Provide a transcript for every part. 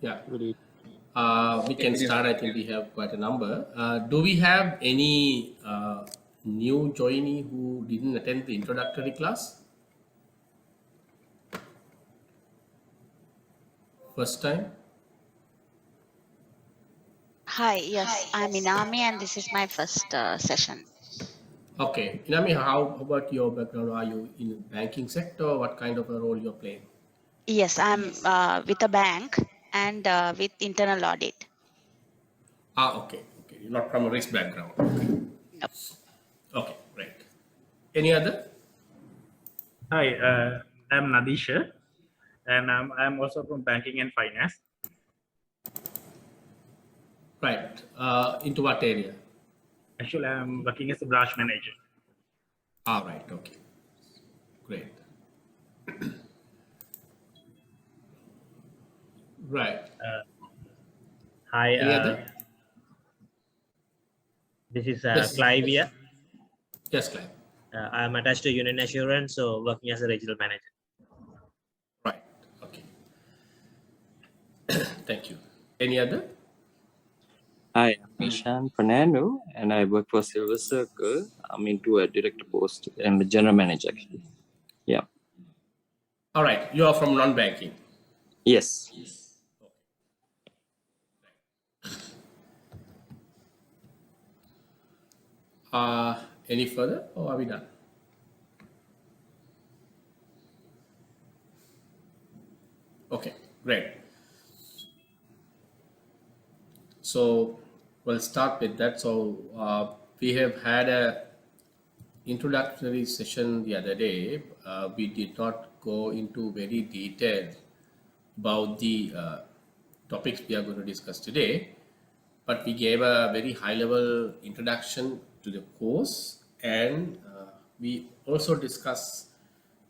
Yeah. Good evening. We can start. I think we have quite a number. Do we have any new joinee who didn't attend the introductory class first time? Hi, yes, I'm Inami, and this is my first session. Okay. Inami, how about your background? Are you in the banking sector? What kind of a role you're playing? Yes, I'm with a bank and with internal audit. Okay. Okay. You're not from a risk background. Okay. Yep. Okay. Right. Any other? Hi, I'm Nadisha, and I'm also from banking and finance. Right. Into what area? Actually, I'm working as a branch manager. Right. Okay. Great. Right. Hi, Any other? this is Yes. Clive here. Yes, Clive. I'm attached to Union Assurance, so working as a regional manager. Right. Okay. Thank you. Any other? Hi, I'm Nishan Fernando, and I work for Silver Circle. I'm into a director post and the general manager, actually. Yeah. All right. You are from non-banking. Yes. Any further, or are we done? Okay. Great. So we'll start with that. So we have had a introductory session the other day. We did not go into very detail about the topics we are going to discuss today, but we gave a very high level introduction to the course, and we also discussed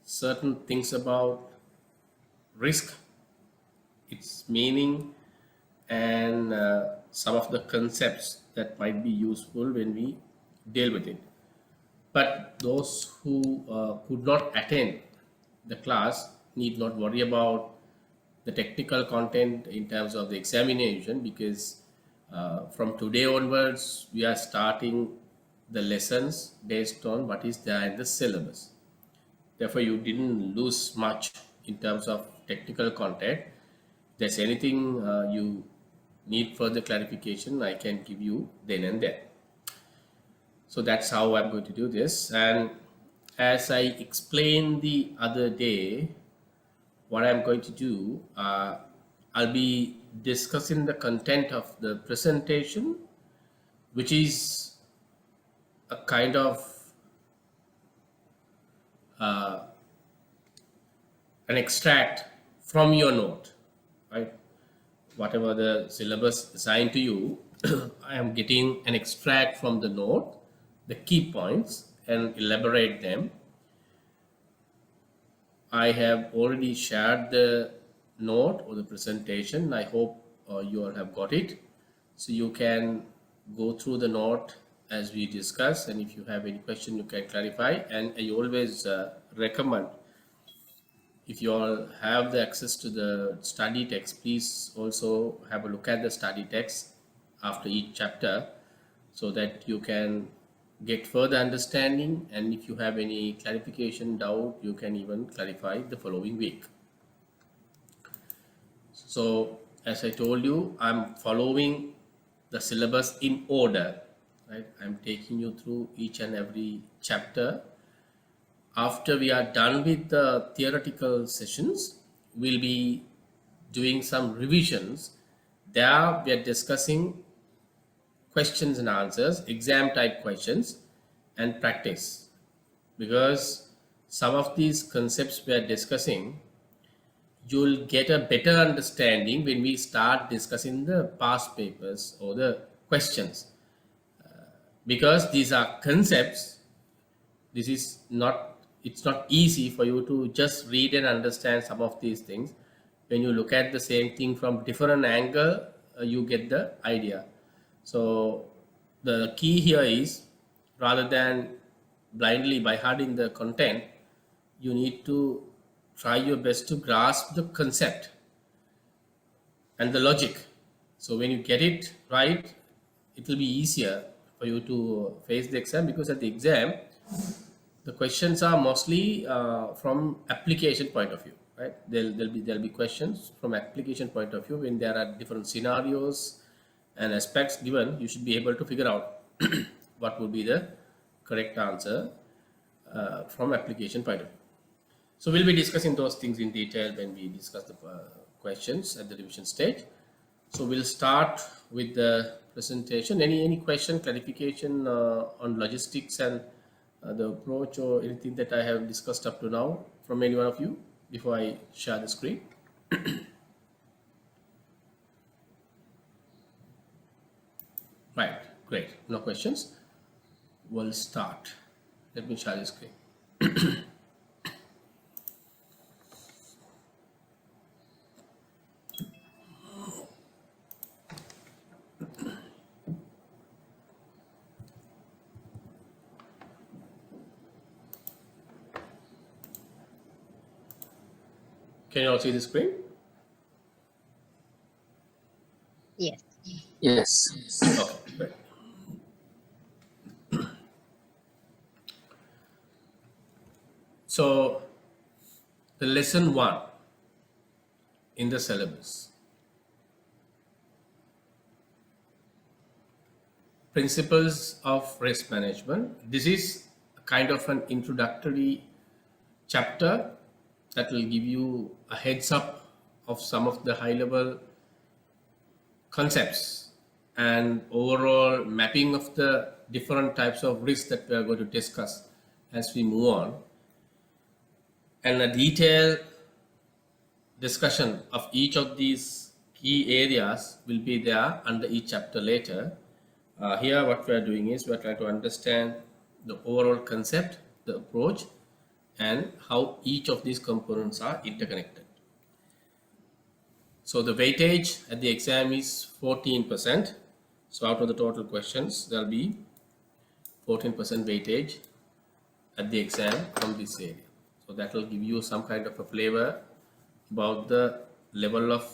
certain things about risk, its meaning, and some of the concepts that might be useful when we deal with it. But those who could not attend the class need not worry about the technical content in terms of the examination, because from today onwards we are starting the lessons based on what is there in the syllabus. Therefore, you didn't lose much in terms of technical content. If there's anything you need further clarification, I can give you then and there. So that's how I'm going to do this. And as I explained the other day, what I'm going to do, I'll be discussing the content of the presentation, which is a kind of an extract from your note, right? Whatever the syllabus assigned to you, I am getting an extract from the note, the key points, and elaborate them. I have already shared the note or the presentation. I hope you all have got it. So you can go through the note as we discuss, and if you have any question, you can clarify. And I always recommend, if you all have the access to the study text, please also have a look at the study text after each chapter, so that you can get further understanding, and if you have any clarification doubt, you can even clarify the following week. So as I told you, I'm following the syllabus in order, right? I'm taking you through each and every chapter. After we are done with the theoretical sessions, we'll be doing some revisions. There we are discussing questions and answers, exam type questions, and practice, because some of these concepts we are discussing, you'll get a better understanding when we start discussing the past papers or the questions, because these are concepts. This is not, it's not easy for you to just read and understand some of these things. When you look at the same thing from different angle, you get the idea. So the key here is, rather than blindly by hearting the content, you need to try your best to grasp the concept, and the logic. So when you get it right, it will be easier for you to face the exam, because at the exam, the questions are mostly from application point of view, right? There'll be questions from application point of view. When there are different scenarios and aspects given, you should be able to figure out what would be the correct answer from application point of view. So we'll be discussing those things in detail when we discuss the questions at the revision stage. So we'll start with the presentation. Any question, clarification on logistics and the approach, or anything that I have discussed up to now from any one of you before I share the screen? Right, great. No questions. We'll start. Let me share the screen. Can you all see the screen? Yes. Yes. Okay, great. So, the lesson 1 in the syllabus, principles of risk management. This is a kind of an introductory chapter that will give you a heads up of some of the high level concepts and overall mapping of the different types of risks that we are going to discuss as we move on, and a detailed discussion of each of these key areas will be there under each chapter later. Here what we are doing is we are trying to understand the overall concept, the approach, and how each of these components are interconnected. So the weightage at the exam is 14%. So out of the total questions, there will be 14% weightage at the exam from this area. So that will give you some kind of a flavor about the level of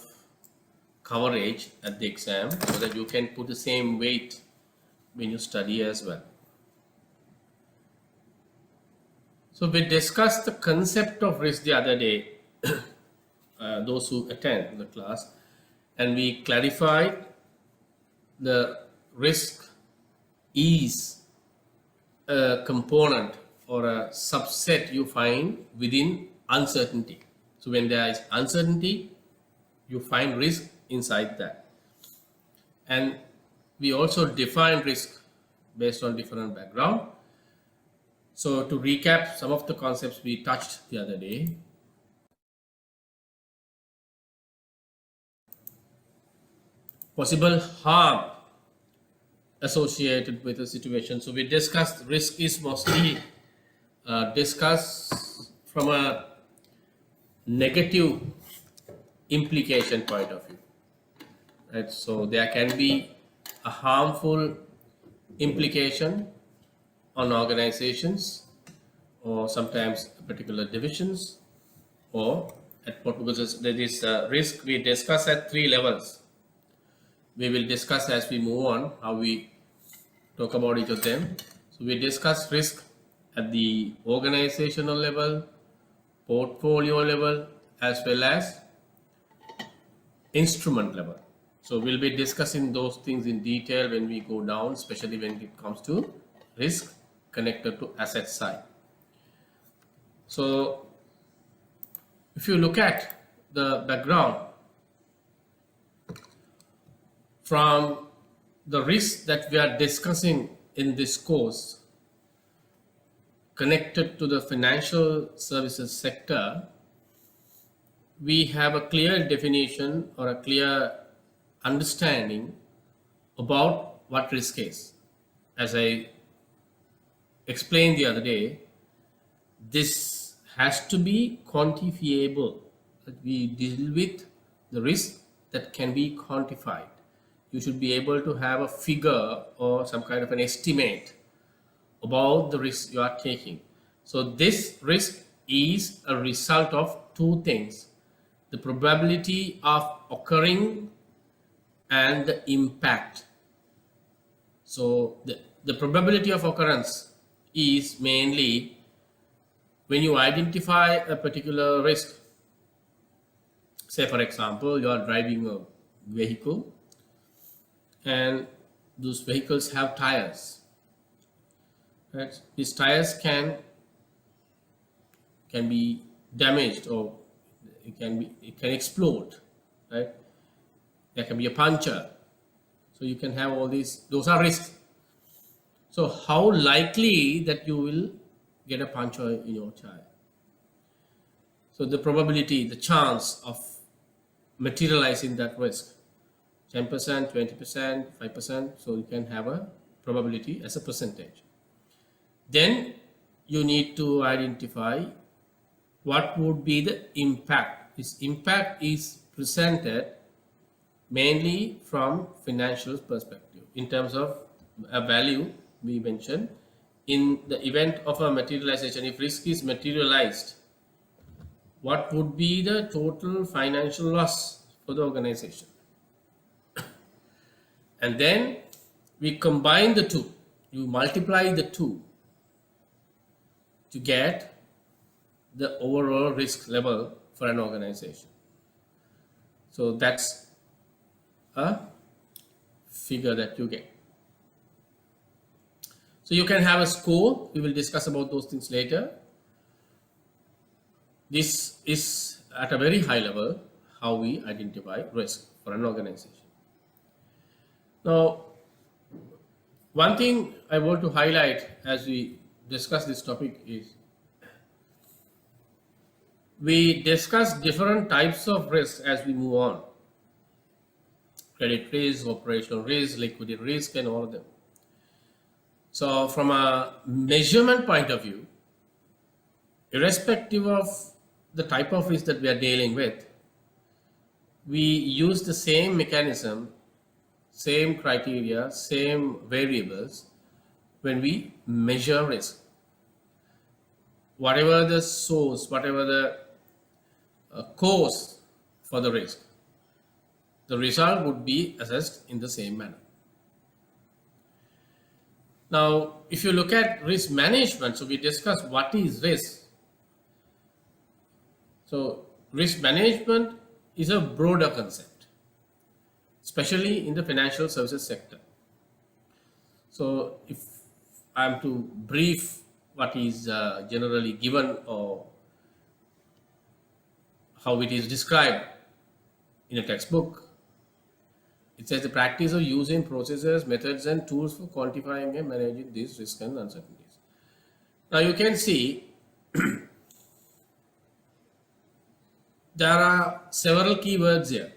coverage at the exam, so that you can put the same weight when you study as well. So we discussed the concept of risk the other day, those who attend the class, and we clarified the risk is a component or a subset you find within uncertainty. So when there is uncertainty, you find risk inside that. And we also define risk based on different background. So to recap some of the concepts we touched the other day, possible harm associated with the situation. So we discussed risk is mostly discussed from a negative implication point of view, right? So there can be a harmful implication on organizations, or sometimes particular divisions, or at Portuguese there is risk we discuss at 3 levels. We will discuss as we move on how we talk about each of them. So we discuss risk at the organizational level, portfolio level, as well as instrument level. So we'll be discussing those things in detail when we go down, especially when it comes to risk connected to asset side. So if you look at the background from the risks that we are discussing in this course connected to the financial services sector, we have a clear definition or a clear understanding about what risk is. As I explained the other day, this has to be quantifiable, that we deal with the risk that can be quantified. You should be able to have a figure or some kind of an estimate about the risk you are taking. So this risk is a result of 2 things: the probability of occurring and the impact. So the probability of occurrence is mainly when you identify a particular risk. Say, for example, you are driving a vehicle and those vehicles have tires. Right? These tires can be damaged, or it can explode. Right? There can be a puncture. So you can have all these. Those are risks. So how likely that you will get a puncture in your tire? So the probability, the chance of materializing that risk, 10%, 20%, 5%. So you can have a probability as a percentage. Then you need to identify what would be the impact. This impact is presented mainly from financial perspective in terms of a value we mentioned. In the event of a materialization, if risk is materialized, what would be the total financial loss for the organization? And then we combine the two, you multiply the two to get the overall risk level for an organization. So that's a figure that you get. So you can have a score. We will discuss about those things later. This is at a very high level how we identify risk for an organization. Now, one thing I want to highlight as we discuss this topic is we discuss different types of risks as we move on. Credit risk, operational risk, liquidity risk, and all of them. So from a measurement point of view, irrespective of the type of risk that we are dealing with, we use the same mechanism, same criteria, same variables when we measure risk. Whatever the source, whatever the cause for the risk, the result would be assessed in the same manner. Now, if you look at risk management, so we discussed what is risk. So risk management is a broader concept, especially in the financial services sector. So if I'm to brief what is generally given or how it is described in a textbook, it says the practice of using processes, methods, and tools for quantifying and managing these risks and uncertainties. Now you can see there are several keywords here.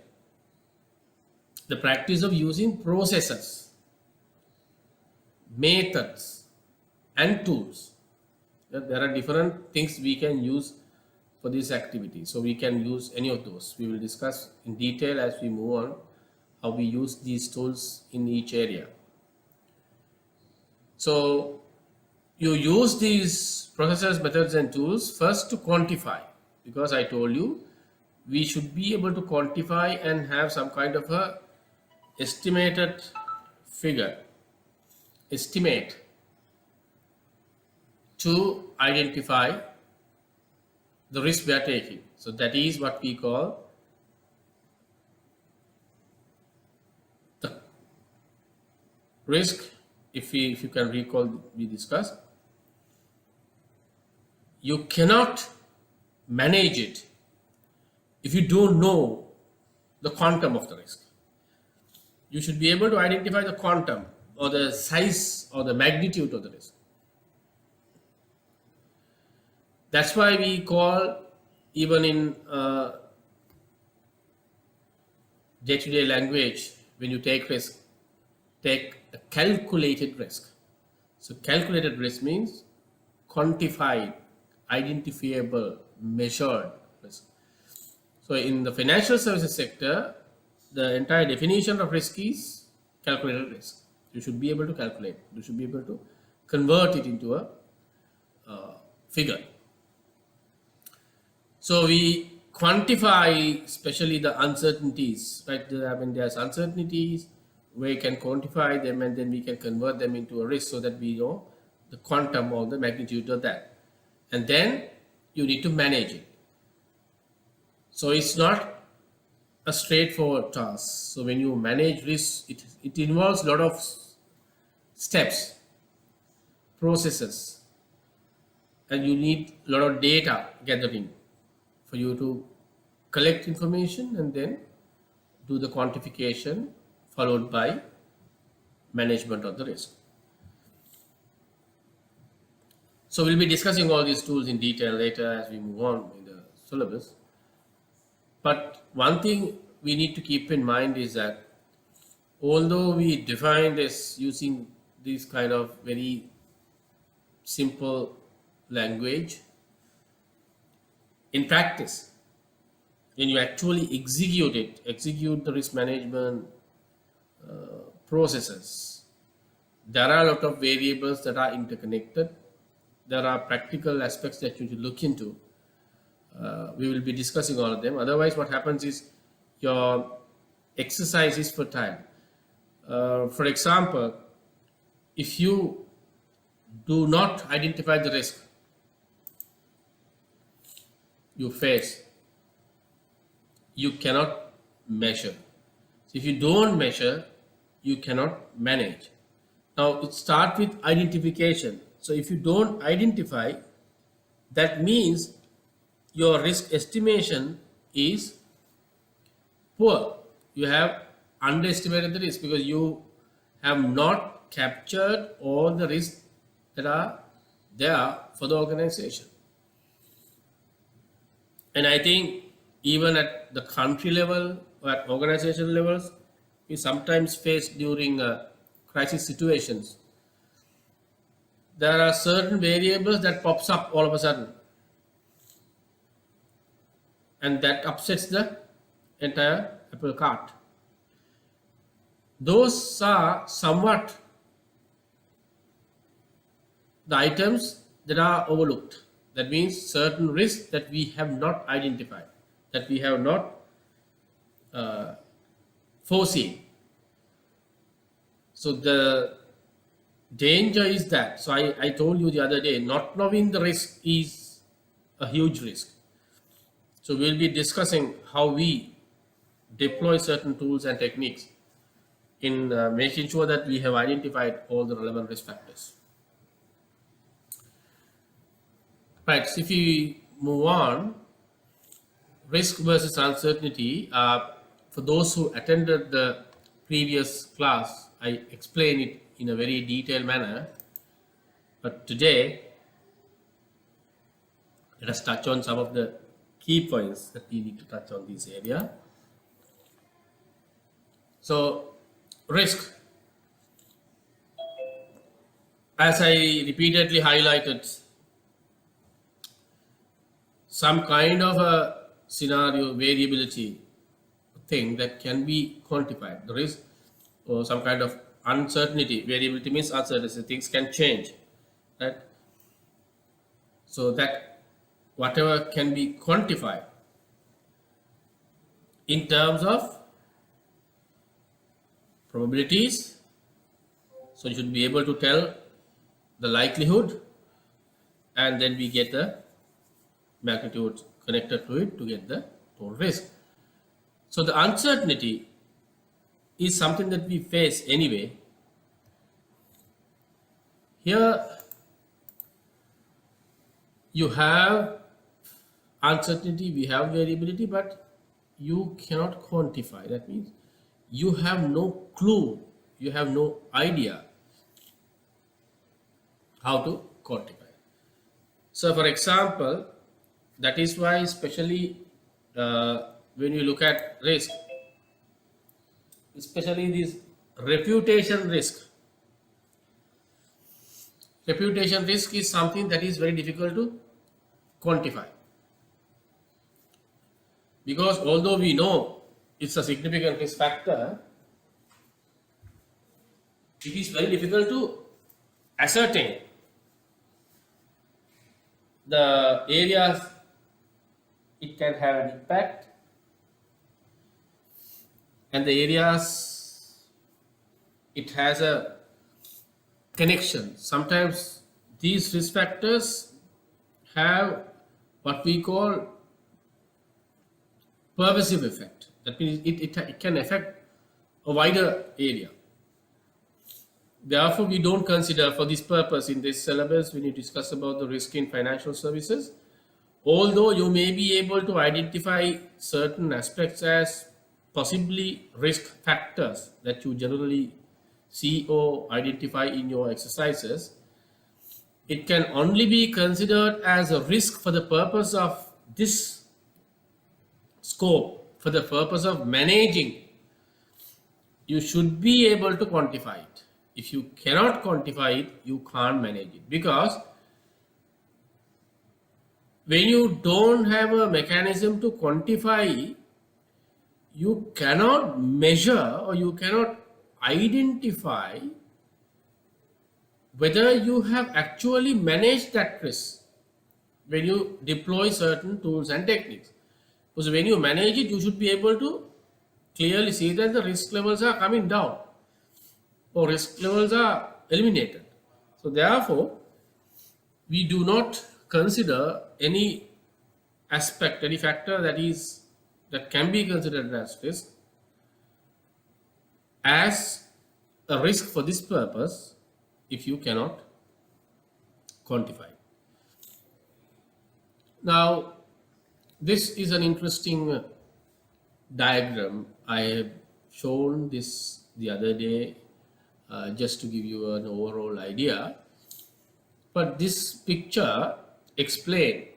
The practice of using processes, methods, and tools. There are different things we can use for this activity. So we can use any of those. We will discuss in detail as we move on how we use these tools in each area. So you use these processes, methods, and tools first to quantify, because I told you we should be able to quantify and have some kind of a estimated figure, estimate to identify the risk we are taking. So that is what we call the risk. If you can recall, we discussed, you cannot manage it if you don't know the quantum of the risk. You should be able to identify the quantum or the size or the magnitude of the risk. That's why we call, even in day-to-day language, when you take risk, take a calculated risk. So calculated risk means quantified, identifiable, measured risk. So in the financial services sector, the entire definition of risk is calculated risk. You should be able to calculate. You should be able to convert it into a figure. So we quantify, especially the uncertainties, right? I mean, there's uncertainties, we can quantify them and then we can convert them into a risk so that we know the quantum or the magnitude of that. And then you need to manage it. So it's not a straightforward task. So when you manage risk, it involves a lot of steps, processes, and you need a lot of data gathering for you to collect information and then do the quantification followed by management of the risk. So we'll be discussing all these tools in detail later as we move on in the syllabus. But one thing we need to keep in mind is that although we define this using this kind of very simple language, in practice, when you actually execute the risk management processes, there are a lot of variables that are interconnected. There are practical aspects that you need to look into. We will be discussing all of them. Otherwise, what happens is your exercise is fertile. For example, if you do not identify the risk you face, you cannot measure. If you don't measure, you cannot manage. Now, it starts with identification. So if you don't identify, that means your risk estimation is poor. You have underestimated the risk because you have not captured all the risks that are there for the organization. And I think even at the country level or at organizational levels, we sometimes face during crisis situations, there are certain variables that pops up all of a sudden, and that upsets the entire apple cart. Those are somewhat the items that are overlooked. That means certain risks that we have not identified, that we have not foreseen. So the danger is that, so I told you the other day, not knowing the risk is a huge risk. So we'll be discussing how we deploy certain tools and techniques in making sure that we have identified all the relevant risk factors. Right, so if we move on, risk versus uncertainty, for those who attended the previous class, I explained it in a very detailed manner, but today, let us touch on some of the key points that we need to touch on this area. So, risk. As I repeatedly highlighted, some kind of a scenario variability thing that can be quantified. The risk or some kind of uncertainty, variability means uncertainty, things can change, right? So that whatever can be quantified in terms of probabilities, so you should be able to tell the likelihood, and then we get the magnitude connected to it to get the total risk. So the uncertainty is something that we face anyway. Here you have uncertainty, we have variability, but you cannot quantify. That means you have no clue, you have no idea how to quantify. So for example, that is why especially when you look at risk, especially this reputation risk. Reputation risk is something that is very difficult to quantify. Because although we know it's a significant risk factor, it is very difficult to ascertain the areas it can have an impact, and the areas it has a connection. Sometimes these risk factors have what we call pervasive effect. That means it can affect a wider area. Therefore, we don't consider for this purpose in this syllabus when you discuss about the risk in financial services, although you may be able to identify certain aspects as possibly risk factors that you generally see or identify in your exercises, it can only be considered as a risk for the purpose of this scope, for the purpose of managing. You should be able to quantify it. If you cannot quantify it, you can't manage it, because when you don't have a mechanism to quantify, you cannot measure or you cannot identify whether you have actually managed that risk when you deploy certain tools and techniques. Because when you manage it, you should be able to clearly see that the risk levels are coming down or risk levels are eliminated. So therefore, we do not consider any aspect, any factor that can be considered as risk as a risk for this purpose if you cannot quantify. Now, this is an interesting diagram. I have shown this the other day just to give you an overall idea. But this picture explains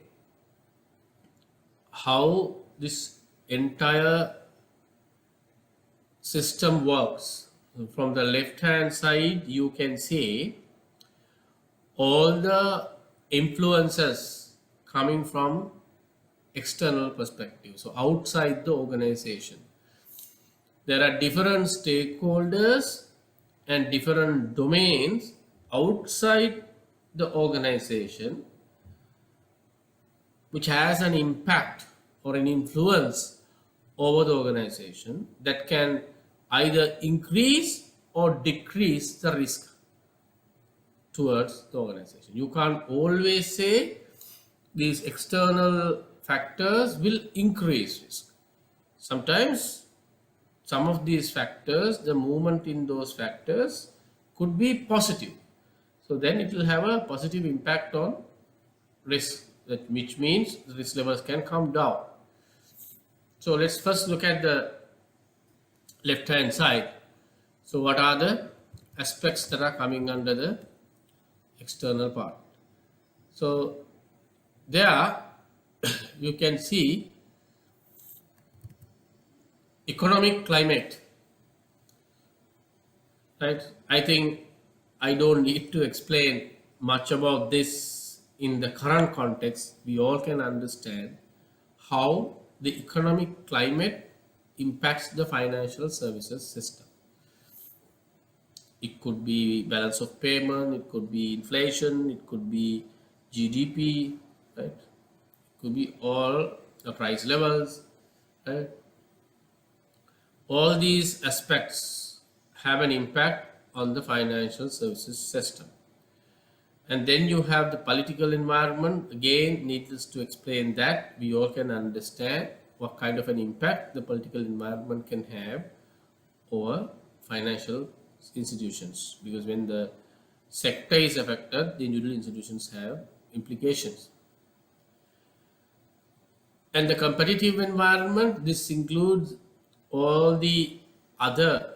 how this entire system works. From the left hand side, you can see all the influences coming from external perspective, so outside the organization. There are different stakeholders and different domains outside the organization which has an impact or an influence over the organization that can either increase or decrease the risk towards the organization. You can't always say these external factors will increase risk. Sometimes some of these factors, the movement in those factors could be positive. So then it will have a positive impact on risk, which means the risk levels can come down. So let's first look at the left hand side. So what are the aspects that are coming under the external part? So there you can see economic climate, right? I think I don't need to explain much about this in the current context. We all can understand how the economic climate impacts the financial services system. It could be balance of payment, it could be inflation, it could be GDP, right? It could be all the price levels, right? All these aspects have an impact on the financial services system. And then you have the political environment. Again, needless to explain that, we all can understand what kind of an impact the political environment can have over financial institutions, because when the sector is affected, the individual institutions have implications. And the competitive environment, this includes all the other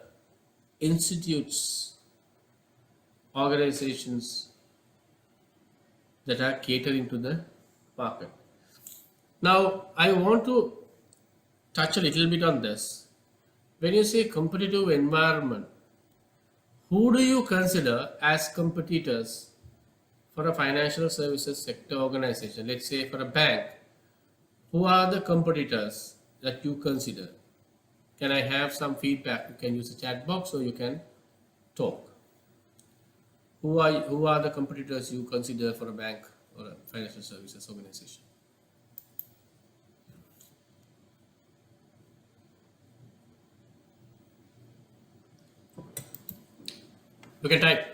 institutes, organizations that are catering to the market. Now, I want to touch a little bit on this. When you say competitive environment, who do you consider as competitors for a financial services sector organization? Let's say for a bank, who are the competitors that you consider? Can I have some feedback? You can use the chat box or you can talk. Who are the competitors you consider for a bank or a financial services organization? You can type.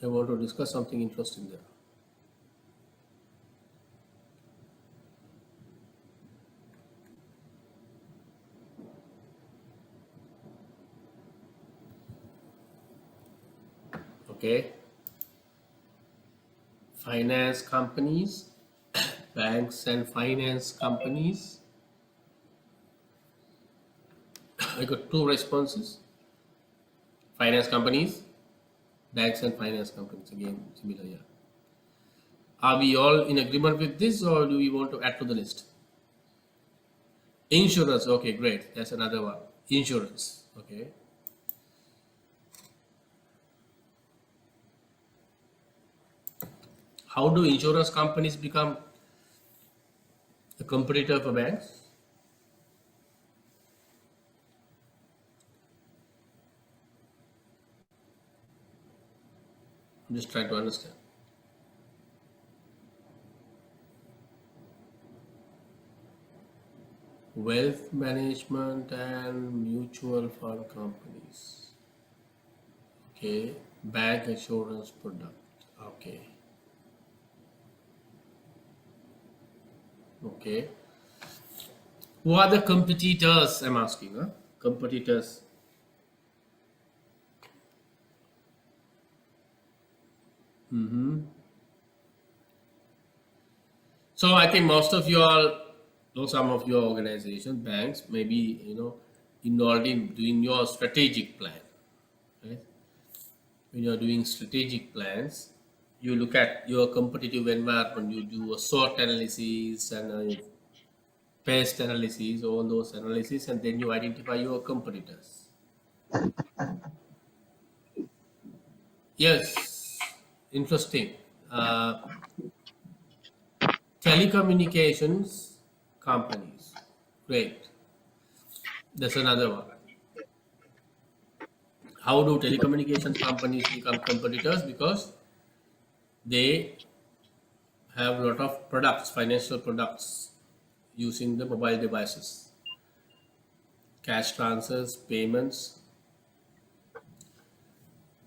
I want to discuss something interesting there. Okay. Finance companies, banks and finance companies. I got two responses. Finance companies, banks and finance companies. Again, similar here. Are we all in agreement with this, or do we want to add to the list? Insurance. Okay, great. That's another one. Insurance. Okay. How do insurance companies become a competitor for banks? I'm just trying to understand. Wealth management and mutual fund companies. Okay. Bank insurance product. Okay. Okay. Who are the competitors? I'm asking. Huh? Competitors. So I think most of you all know some of your organization, banks, maybe involved in doing your strategic plan. Right? When you're doing strategic plans, you look at your competitive environment. You do a SWOT analysis and pest analysis, all those analysis, and then you identify your competitors. Yes, interesting. Telecommunications companies. Great. That's another one. How do telecommunications companies become competitors? Because they have a lot of products, financial products, using the mobile devices. Cash transfers, payments.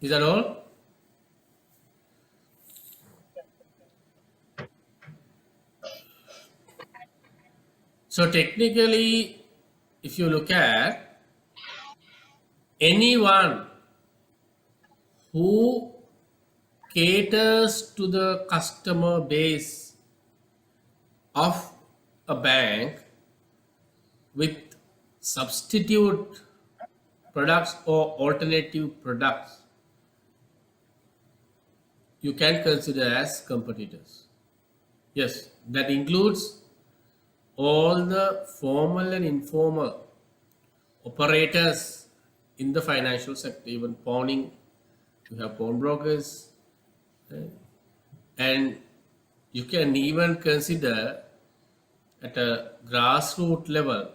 Is that all? So technically, if you look at anyone who caters to the customer base of a bank with substitute products or alternative products, you can consider as competitors. Yes, that includes all the formal and informal operators in the financial sector, even pawning. You have pawnbrokers, right? And you can even consider at a grassroots level,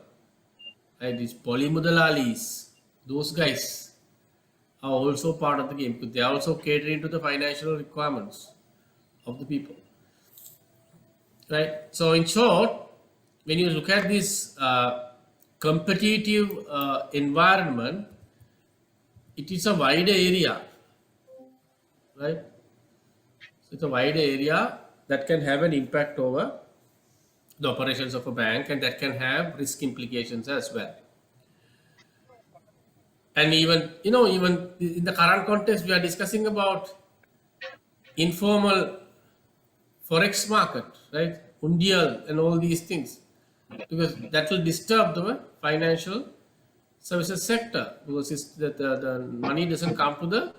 right, these polymudalalis, those guys are also part of the game because they are also catering to the financial requirements of the people, right? So in short, when you look at this competitive environment, it is a wider area, right? So it's a wider area that can have an impact over the operations of a bank, and that can have risk implications as well. And even even in the current context, we are discussing about informal forex market, right? Undial and all these things, because that will disturb the financial services sector, because the money doesn't come to the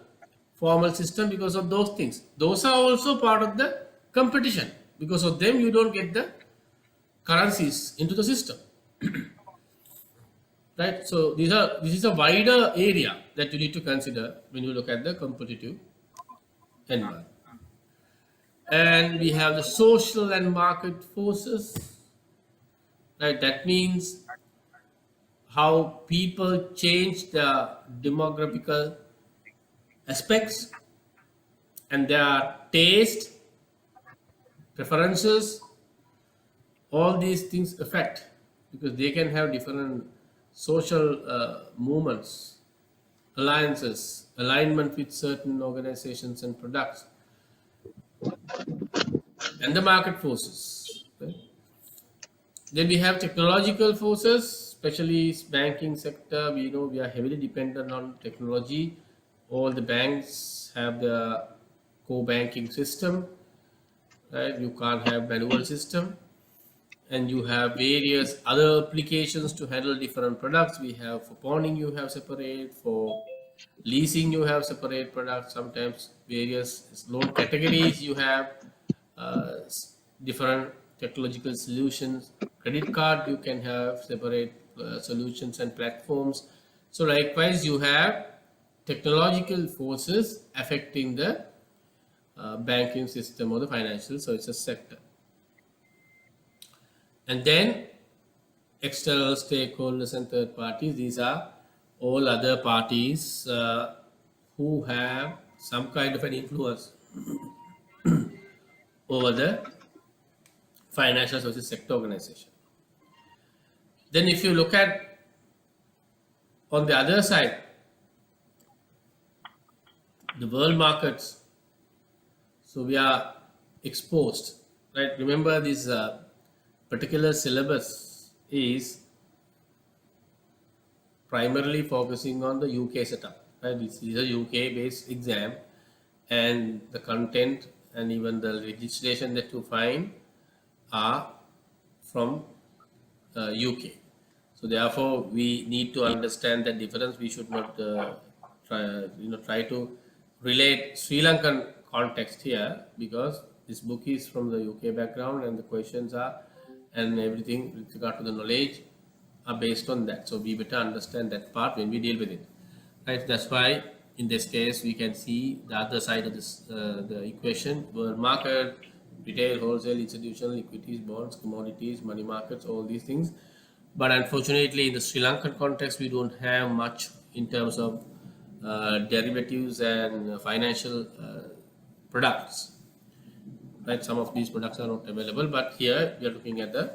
formal system because of those things. Those are also part of the competition. Because of them, you don't get the currencies into the system. Right? So this is a wider area that you need to consider when you look at the competitive environment. And we have the social and market forces. Right? That means how people change their demographical aspects and their taste, preferences, all these things affect, because they can have different social movements, alliances, alignment with certain organizations and products, and the market forces. Right? Then we have technological forces, especially banking sector. We know we are heavily dependent on technology. All the banks have the core banking system, right? You can't have manual system, and you have various other applications to handle different products. We have for pawning, you have separate, for leasing, you have separate products. Sometimes various loan categories, you have different technological solutions. Credit card, you can have separate solutions and platforms. So likewise, you have technological forces affecting the banking system or the financial services sector. And then external stakeholders and third parties, these are all other parties who have some kind of an influence over the financial services sector organization. Then if you look at on the other side, the world markets, so we are exposed, right? Remember this particular syllabus is primarily focusing on the UK setup, right? This is a UK based exam, and the content and even the legislation that you find are from UK. So therefore, we need to understand that difference. We should not try to relate Sri Lankan context here, because this book is from the UK background, and the questions are and everything with regard to the knowledge are based on that. So we better understand that part when we deal with it, right? That's why in this case we can see the other side of this the equation: world market, retail, wholesale, institutional, equities, bonds, commodities, money markets, all these things. But unfortunately, in the Sri Lankan context, we don't have much in terms of derivatives and financial products. Right, some of these products are not available, but here we are looking at the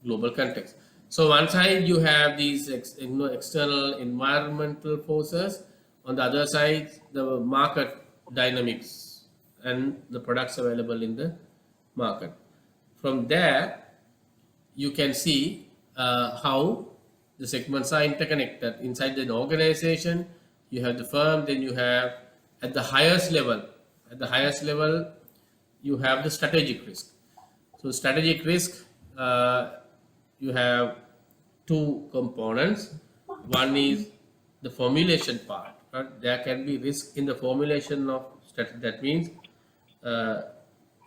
global context. So one side you have these external environmental forces, on the other side the market dynamics and the products available in the market. From there you can see how the segments are interconnected inside the organization. You have the firm, then you have at the highest level. At the highest level, you have the strategic risk. So strategic risk, you have two components. One is the formulation part. Right? There can be risk in the formulation of strategy. That means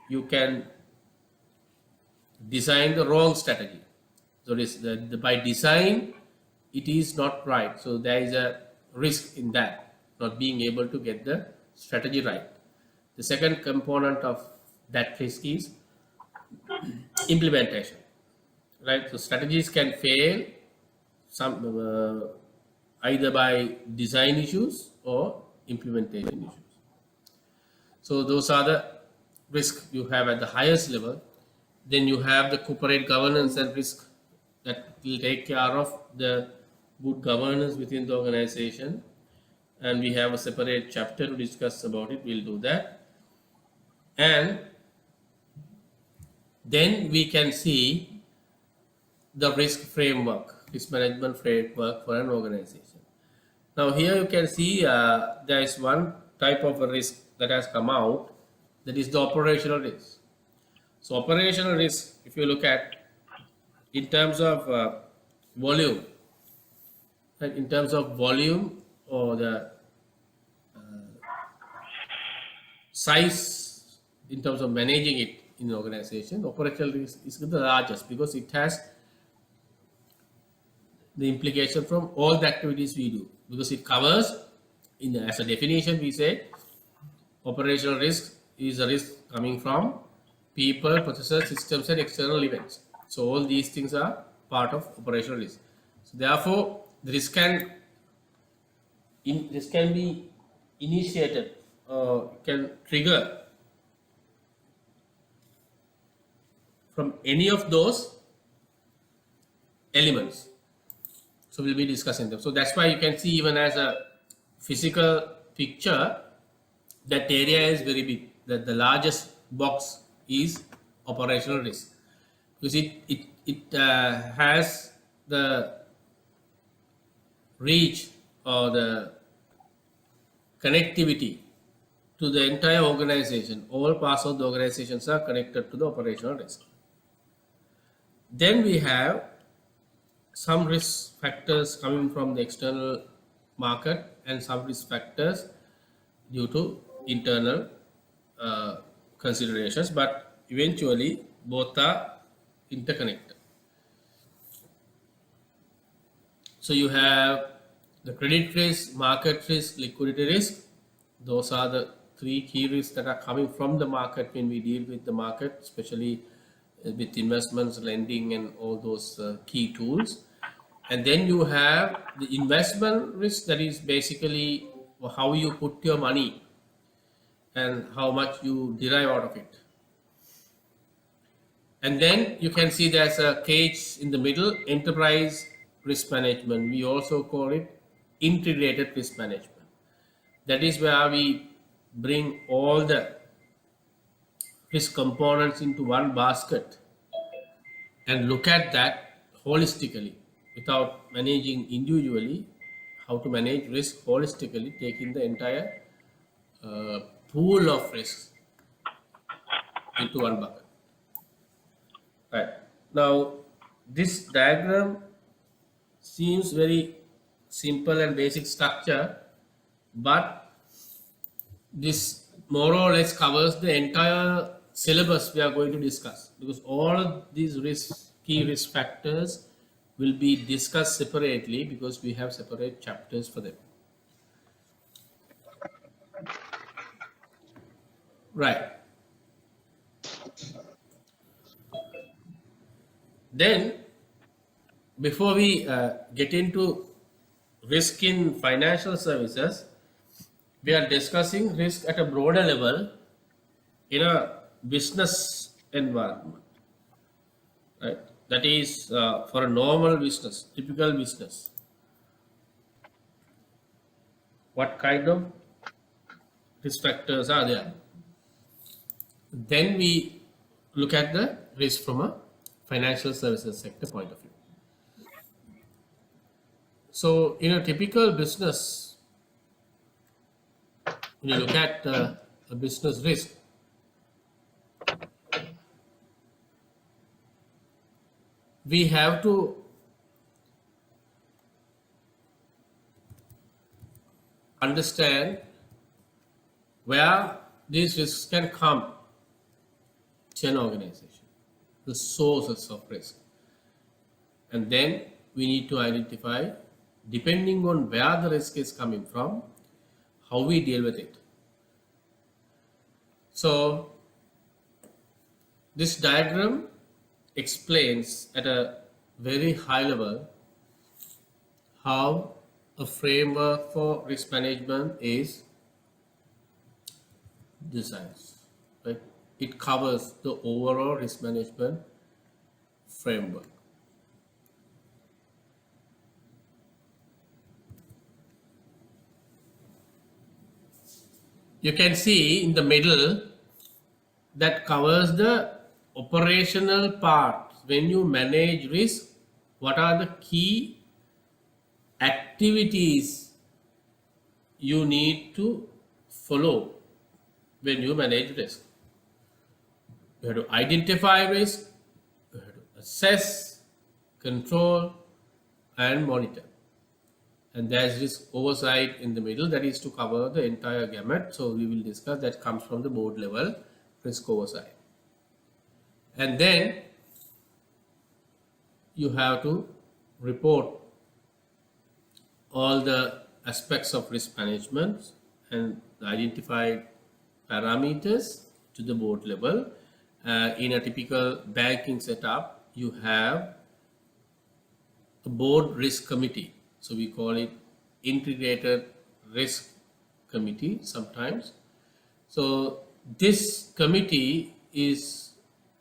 you can design the wrong strategy. So this, by design, it is not right. So there is a risk in that, not being able to get the strategy right. The second component of that risk is implementation, right? So strategies can fail some either by design issues or implementation issues. So those are the risks you have at the highest level. Then you have the corporate governance and risk that will take care of the good governance within the organization, and we have a separate chapter to discuss about it. We'll do that. And then we can see the risk framework, risk management framework for an organization. Now here you can see there is one type of a risk that has come out, that is the operational risk. So operational risk, if you look at in terms of volume, right, in terms of volume or the size in terms of managing it in an organization, operational risk is the largest, because it has the implication from all the activities we do, because it covers, as a definition we say operational risk is a risk coming from people, processes, systems and external events. So all these things are part of operational risk. So therefore the risk can be initiated or can trigger from any of those elements. So we'll be discussing them. So that's why you can see even as a physical picture, that area is very big. That the largest box is operational risk, because it has the reach or the connectivity to the entire organization. All parts of the organizations are connected to the operational risk. Then we have some risk factors coming from the external market and some risk factors due to internal considerations, but eventually both are interconnected. So you have the credit risk, market risk, liquidity risk. Those are the three key risks that are coming from the market when we deal with the market, especially with investments, lending, and all those key tools. And then you have the investment risk, that is basically how you put your money and how much you derive out of it. And then you can see there's a cage in the middle, enterprise risk management. We also call it integrated risk management. That is where we bring all the risk components into one basket and look at that holistically without managing individually, how to manage risk holistically, taking the entire pool of risks into one bucket. Right. Now, this diagram seems very simple and basic structure, but this more or less covers the entire syllabus we are going to discuss, because all of these key risk factors will be discussed separately because we have separate chapters for them. Right. Then, before we get into risk in financial services, we are discussing risk at a broader level in a business environment. Right? That is for a normal business, typical business. What kind of risk factors are there? Then we look at the risk from a financial services sector point of view. So in a typical business, when you look at a business risk, we have to understand where these risks can come to an organization, the sources of risk. And then we need to identify, depending on where the risk is coming from, how we deal with it. So this diagram explains at a very high level how a framework for risk management is designed. Right? It covers the overall risk management framework. You can see in the middle that covers the operational part. When you manage risk, what are the key activities you need to follow when you manage risk? You have to identify risk, you have to assess, control, and monitor. And there's risk oversight in the middle, that is to cover the entire gamut. So we will discuss that, comes from the board level risk oversight. And then you have to report all the aspects of risk management and the identified parameters to the board level. In a typical banking setup, you have a board risk committee. So we call it integrated risk committee sometimes. So this committee is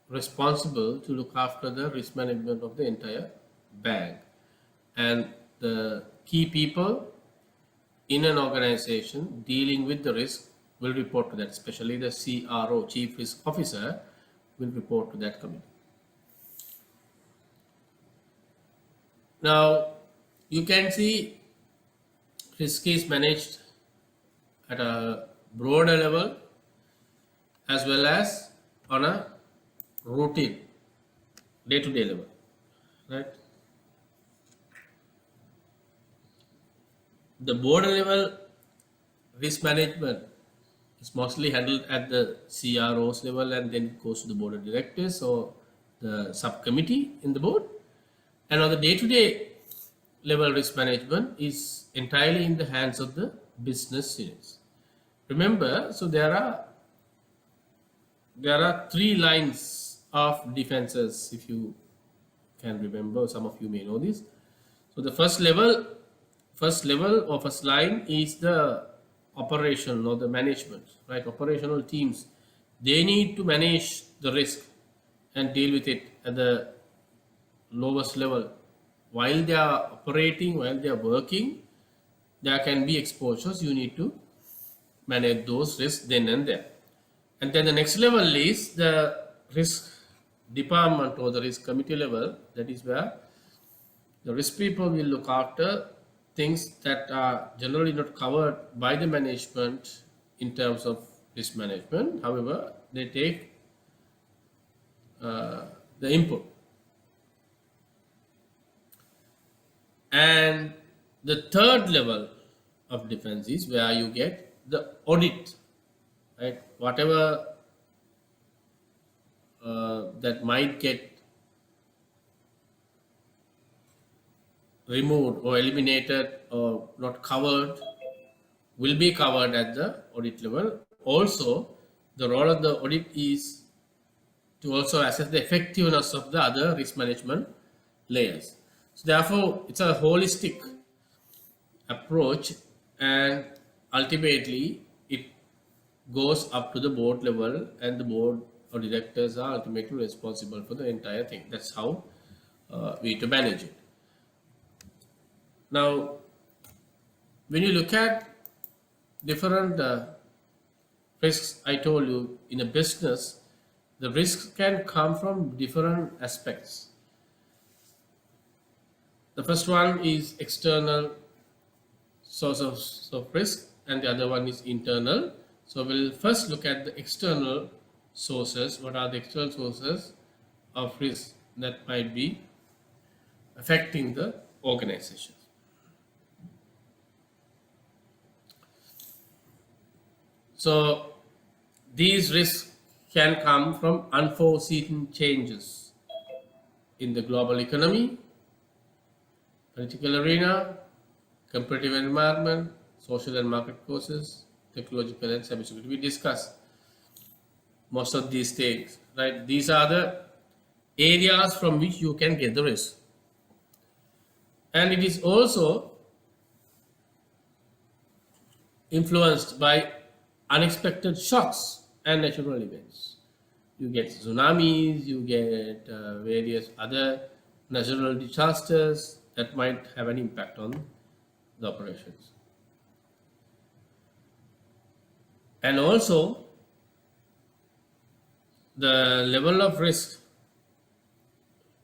responsible to look after the risk management of the entire bank. And the key people in an organization dealing with the risk will report to that, especially the CRO, Chief Risk Officer, will report to that committee. Now, you can see risk is managed at a broader level as well as on a routine, day-to-day level, right? The board level risk management is mostly handled at the CRO's level and then it goes to the board of directors or the subcommittee in the board. And on the day-to-day level risk management is entirely in the hands of the business units. Remember, so there are 3 lines of defenses, if you can remember. Some of you may know this. So the first level or first line is the operation or the management, right? Operational teams, they need to manage the risk and deal with it at the lowest level. While they are operating, while they are working, there can be exposures. You need to manage those risks then and there. And then the next level is the risk department or the risk committee level. That is where the risk people will look after things that are generally not covered by the management in terms of risk management. However, they take the input. And the third level of defense is where you get the audit, right? Whatever that might get removed or eliminated or not covered will be covered at the audit level. Also, the role of the audit is to also assess the effectiveness of the other risk management layers. So therefore, it's a holistic approach and ultimately it goes up to the board level and the board or directors are ultimately responsible for the entire thing. That's how we to manage it. Now, when you look at different risks, I told you in a business, the risks can come from different aspects. The first one is external sources of risk and the other one is internal. So we'll first look at the external sources. What are the external sources of risk that might be affecting the organization? So these risks can come from unforeseen changes in the global economy, political arena, competitive environment, social and market forces, technological and cybersecurity. We discussed most of these things, right? These are the areas from which you can get the risk. And it is also influenced by unexpected shocks and natural events. You get tsunamis, you get various other natural disasters that might have an impact on the operations. And also, the level of risk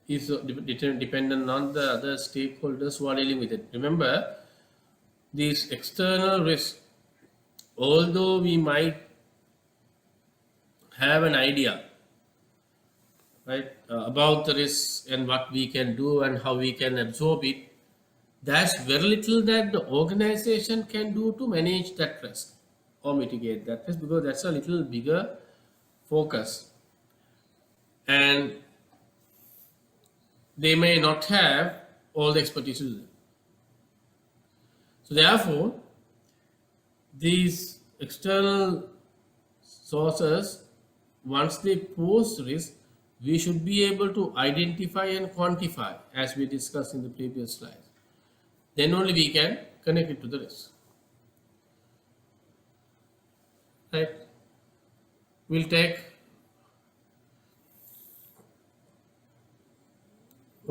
is dependent on the other stakeholders who are dealing with it. Remember, these external risks, although we might have an idea, right, about the risk and what we can do and how we can absorb it, there's very little that the organization can do to manage that risk or mitigate that risk, because that's a little bigger focus. And they may not have all the expertise to do that. So therefore, these external sources, once they pose risk, we should be able to identify and quantify, as we discussed in the previous slides. Then only we can connect it to the risk. Right? We'll take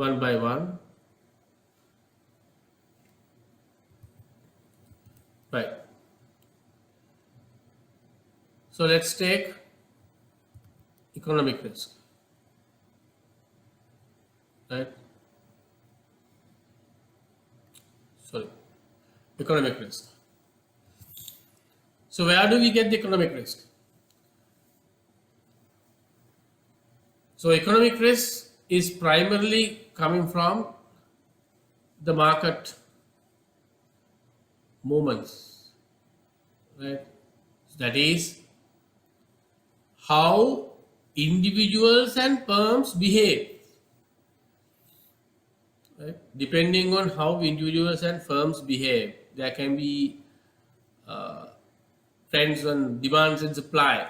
one by one. Right. So let's take economic risk. Right. Sorry. Economic risk. So where do we get the economic risk? So economic risk is primarily coming from the market movements, right? That is how individuals and firms behave, right? Depending on how individuals and firms behave, there can be trends on demands and supply.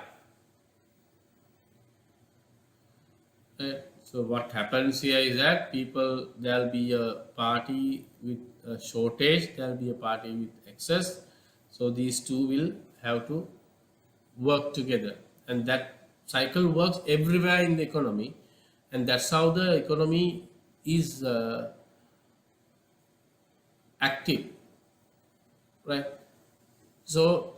Right? So what happens here is that there'll be a party with a shortage, there'll be a party with excess. So these two will have to work together, and that cycle works everywhere in the economy, and that's how the economy is active, right? So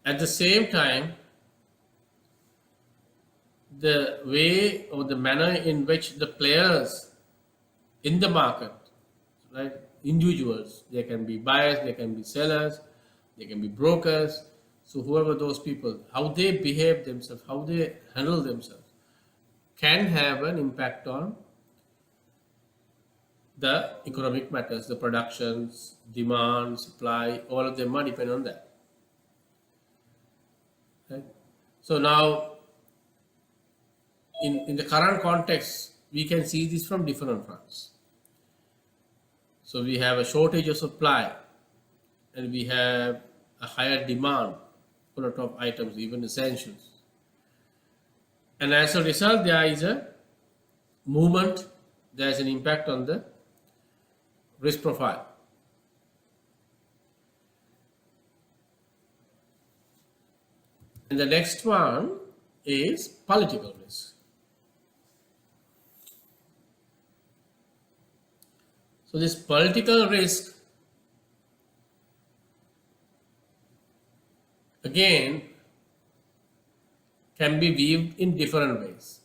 at the same time, the way or the manner in which the players in the market, right, individuals, they can be buyers, they can be sellers, they can be brokers, so whoever those people, how they behave themselves, how they handle themselves, can have an impact on the economic matters, the productions, demand, supply, all of them are dependent on that. Right? So now, in the current context, we can see this from different fronts. So we have a shortage of supply, and we have a higher demand for a lot of items, even essentials. And as a result, there is a movement, there's an impact on the risk profile. And the next one is political risk. So this political risk, again, can be viewed in different ways.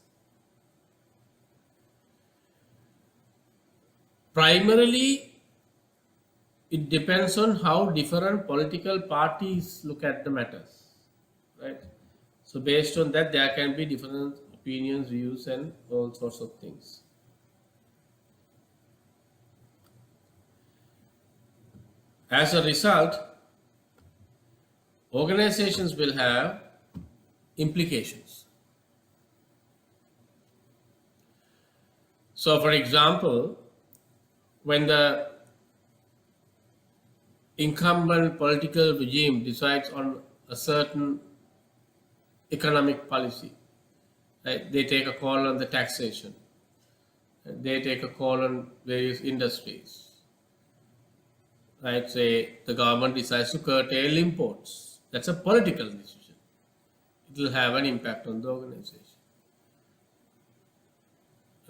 Primarily, it depends on how different political parties look at the matters, right? So based on that, there can be different opinions, views, and all sorts of things. As a result, organizations will have implications. So for example, when the incumbent political regime decides on a certain economic policy, right, they take a call on the taxation, they take a call on various industries, right? Say the government decides to curtail imports. That's a political decision. It will have an impact on the organization.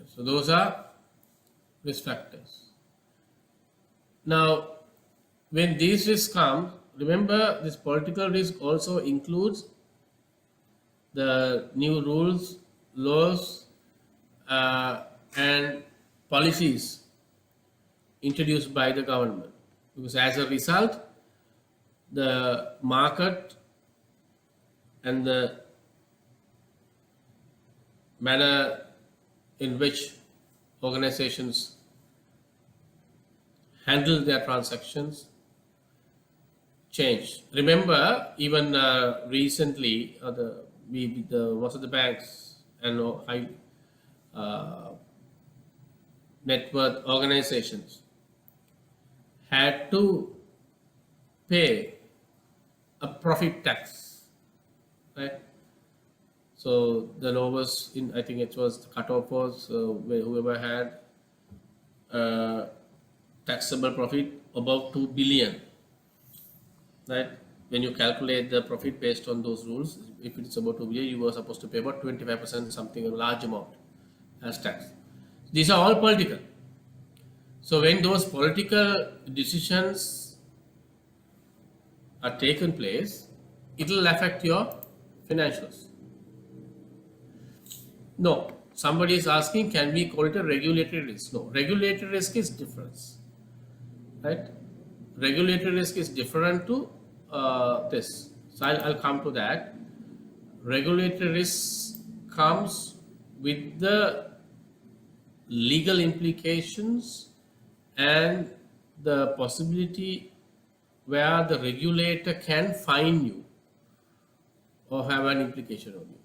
So those are risk factors. Now, when these risks come, remember this political risk also includes the new rules, laws, and policies introduced by the government. Because as a result, the market and the manner in which organizations handle their transactions change. Remember, even recently, most of the banks and high net worth organizations had to pay a profit tax, right? So the lowest, I think it was the cutoff was whoever had taxable profit above 2 billion, right? When you calculate the profit based on those rules, if it's about 2 billion, you were supposed to pay about 25%, something, a large amount. as tax. These are all political. So when those political decisions are taken place, it will affect your financials. No, somebody is asking, can we call it a regulatory risk? No, regulatory risk is different, right? Regulatory risk is different to this. So I'll come to that. Regulatory risk comes with the legal implications and the possibility where the regulator can fine you or have an implication on you.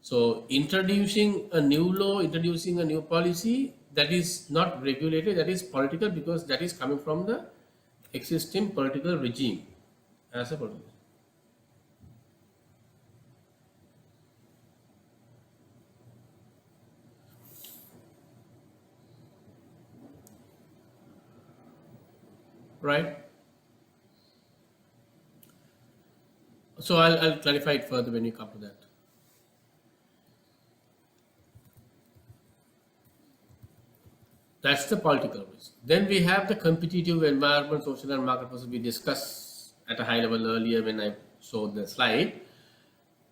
So introducing a new law, introducing a new policy, that is not regulatory, that is political, because that is coming from the existing political regime as a political. Right? So I'll clarify it further when we come to that. That's the political risk. Then we have the competitive environment, social and market forces we discussed at a high level earlier when I showed the slide.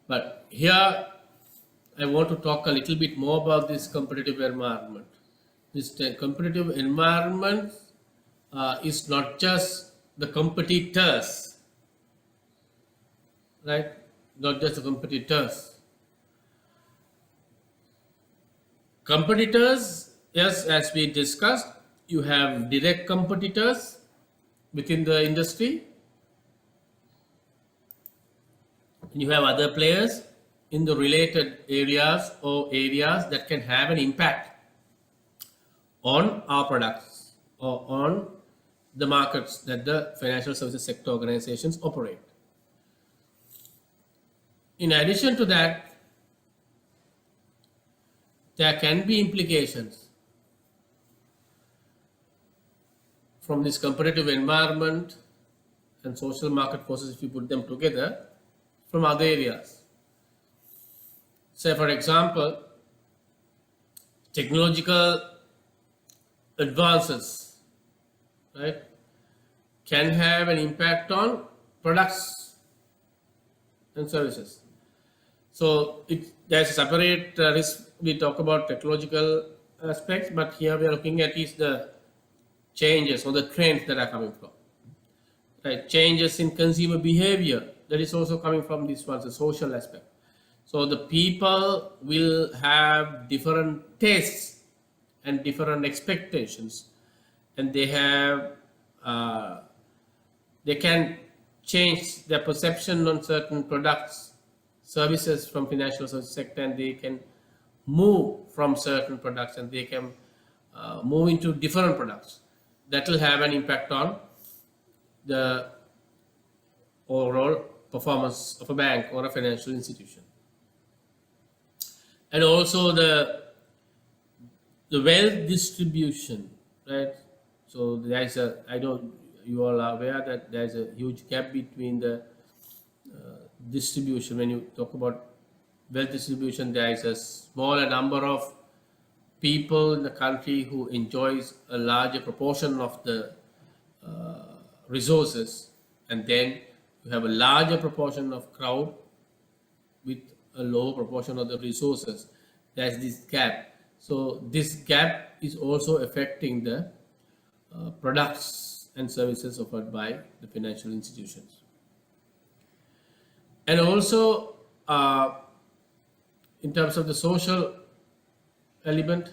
But here I want to talk a little bit more about this competitive environment. This competitive environment is not just the competitors, right? Not just the competitors. Competitors, yes, as we discussed, you have direct competitors within the industry, and you have other players in the related areas or areas that can have an impact on our products or on the markets that the financial services sector organizations operate. In addition to that, there can be implications from this competitive environment and social market forces if you put them together from other areas. Say, for example, technological advances, right, can have an impact on products and services. So there's a separate risk. We talk about technological aspects, but here we are looking at is the changes or the trends that are coming from. Right, changes in consumer behavior, that is also coming from this one, the social aspect. So the people will have different tastes and different expectations, and they have they can change their perception on certain products, services from financial services sector, and they can move from certain products and they can move into different products. That will have an impact on the overall performance of a bank or a financial institution. And also the wealth distribution, right? So there's a, I know you all are aware that there's a huge gap between the distribution. When you talk about wealth distribution, there is a smaller number of people in the country who enjoys a larger proportion of the resources, and then you have a larger proportion of crowd with a lower proportion of the resources. There's this gap. So this gap is also affecting the products and services offered by the financial institutions. And also in terms of the social element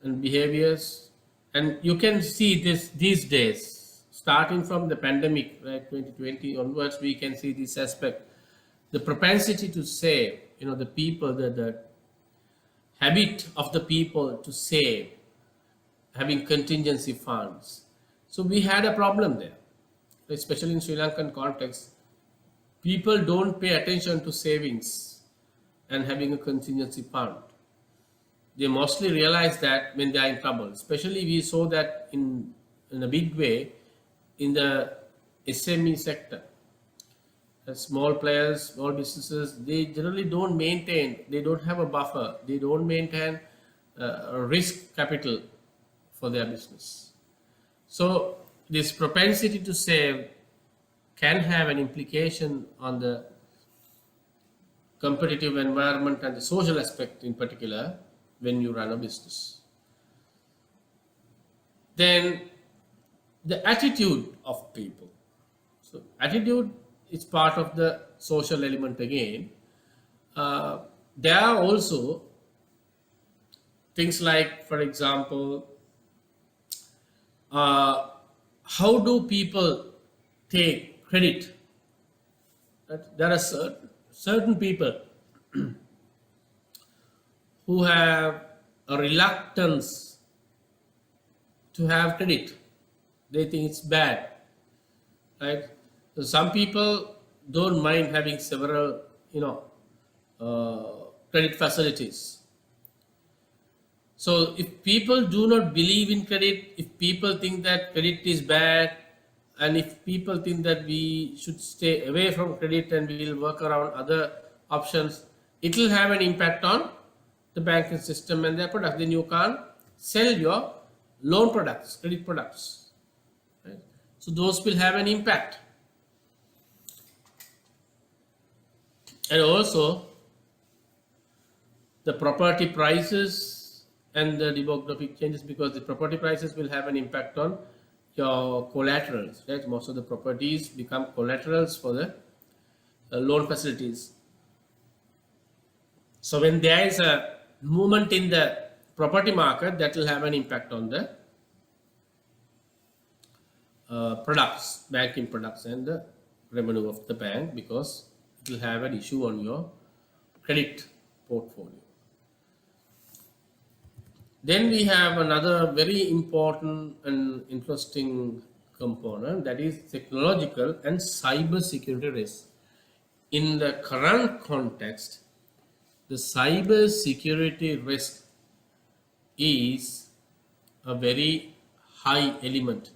and behaviors, and you can see this these days, starting from the pandemic, right, 2020 onwards, we can see this aspect, the propensity to save, the people, the habit of the people to save, having contingency funds. So we had a problem there, especially in Sri Lankan context. People don't pay attention to savings and having a contingency fund. They mostly realize that when they are in trouble. Especially we saw that in a big way in the SME sector. small players, small businesses, they generally don't maintain, they don't have a buffer, they don't maintain a risk capital for their business. So this propensity to save can have an implication on the competitive environment and the social aspect in particular when you run a business. Then the attitude of people. So attitude is part of the social element again. There are also things like, for example, how do people take credit? There are certain people who have a reluctance to have credit. They think it's bad, right? So some people don't mind having several, credit facilities. So if people do not believe in credit, if people think that credit is bad, and if people think that we should stay away from credit and we will work around other options, it will have an impact on the banking system and their products. Then you can't sell your loan products, credit products. Right? So those will have an impact. And also the property prices and the demographic changes, because the property prices will have an impact on your collaterals, right? Most of the properties become collaterals for the loan facilities. So when there is a movement in the property market, that will have an impact on the products, banking products, and the revenue of the bank, because it will have an issue on your credit portfolio. Then we have another very important and interesting component, that is technological and cyber security risk. In the current context, the cyber security risk is a very high element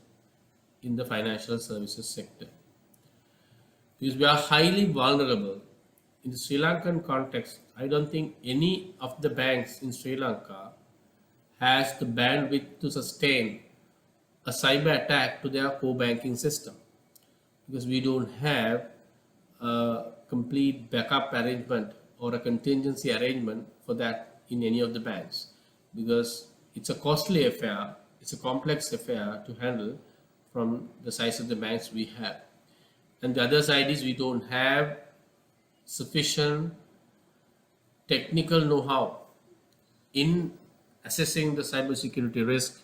in the financial services sector, because we are highly vulnerable. In the Sri Lankan context, I don't think any of the banks in Sri Lanka has the bandwidth to sustain a cyber attack to their core banking system, because we don't have a complete backup arrangement or a contingency arrangement for that in any of the banks, because it's a costly affair, it's a complex affair to handle from the size of the banks we have. And the other side is we don't have sufficient technical know-how in assessing the cybersecurity risk,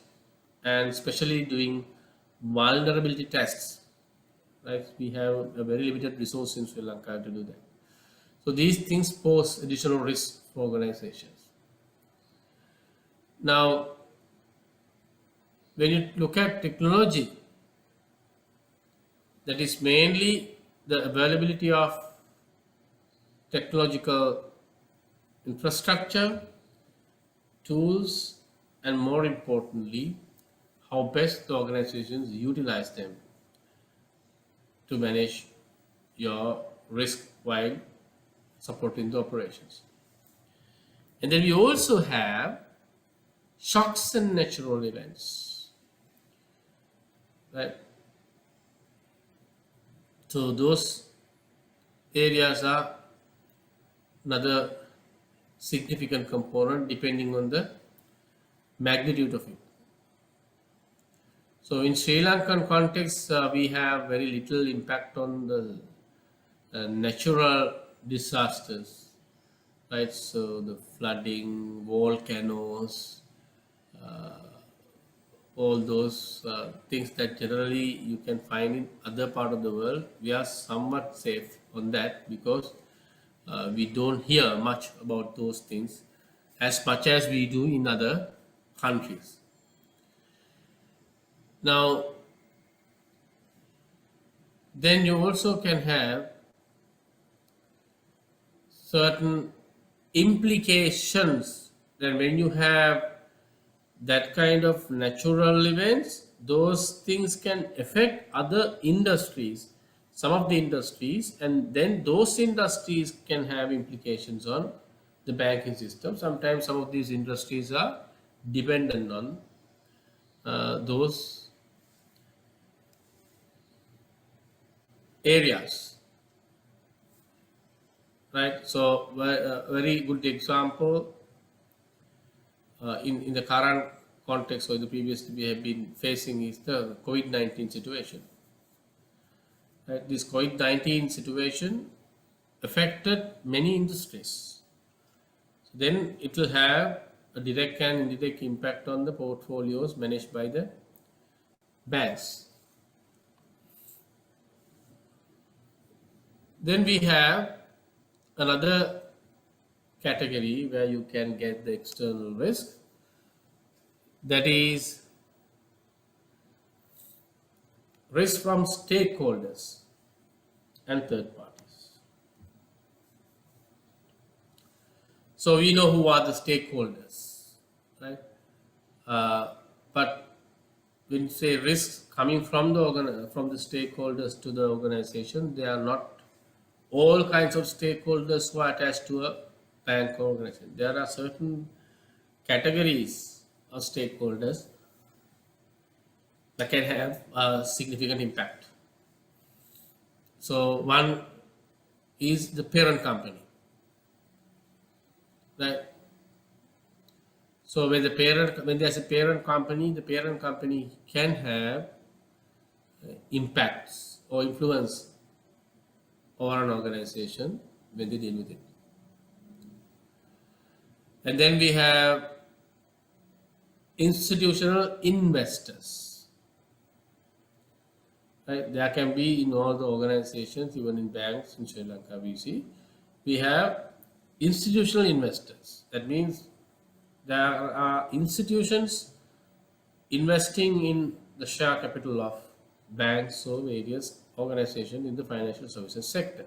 and especially doing vulnerability tests. Right? We have a very limited resource in Sri Lanka to do that. So these things pose additional risk for organizations. Now, when you look at technology, that is mainly the availability of technological infrastructure, tools, and more importantly, how best the organizations utilize them to manage your risk while supporting the operations. And then we also have shocks and natural events, right? So those areas are another significant component depending on the magnitude of it. So in Sri Lankan context, we have very little impact on the natural disasters, right? So the flooding, volcanoes, all those things that generally you can find in other part of the world, we are somewhat safe on that, because we don't hear much about those things as much as we do in other countries. Now, then you also can have certain implications that when you have that kind of natural events, those things can affect other industries, some of the industries, and then those industries can have implications on the banking system. Sometimes some of these industries are dependent on those areas, right? So a very good example in the current context or the previous we have been facing is the COVID-19 situation. Right? This COVID-19 situation affected many industries. So then it will have a direct and indirect impact on the portfolios managed by the banks. Then we have another category where you can get the external risk, that is risk from stakeholders and third parties. So we know who are the stakeholders, right? But when you say risks coming from the stakeholders to the organization, they are not all kinds of stakeholders who are attached to a bank organization. There are certain categories of stakeholders that can have a significant impact. So one is the parent company, right? So when there's a parent company, the parent company can have impacts or influence over an organization when they deal with it. And then we have institutional investors. Right? There can be in all the organizations, even in banks in Sri Lanka we see, we have institutional investors. That means there are institutions investing in the share capital of banks or various organizations in the financial services sector.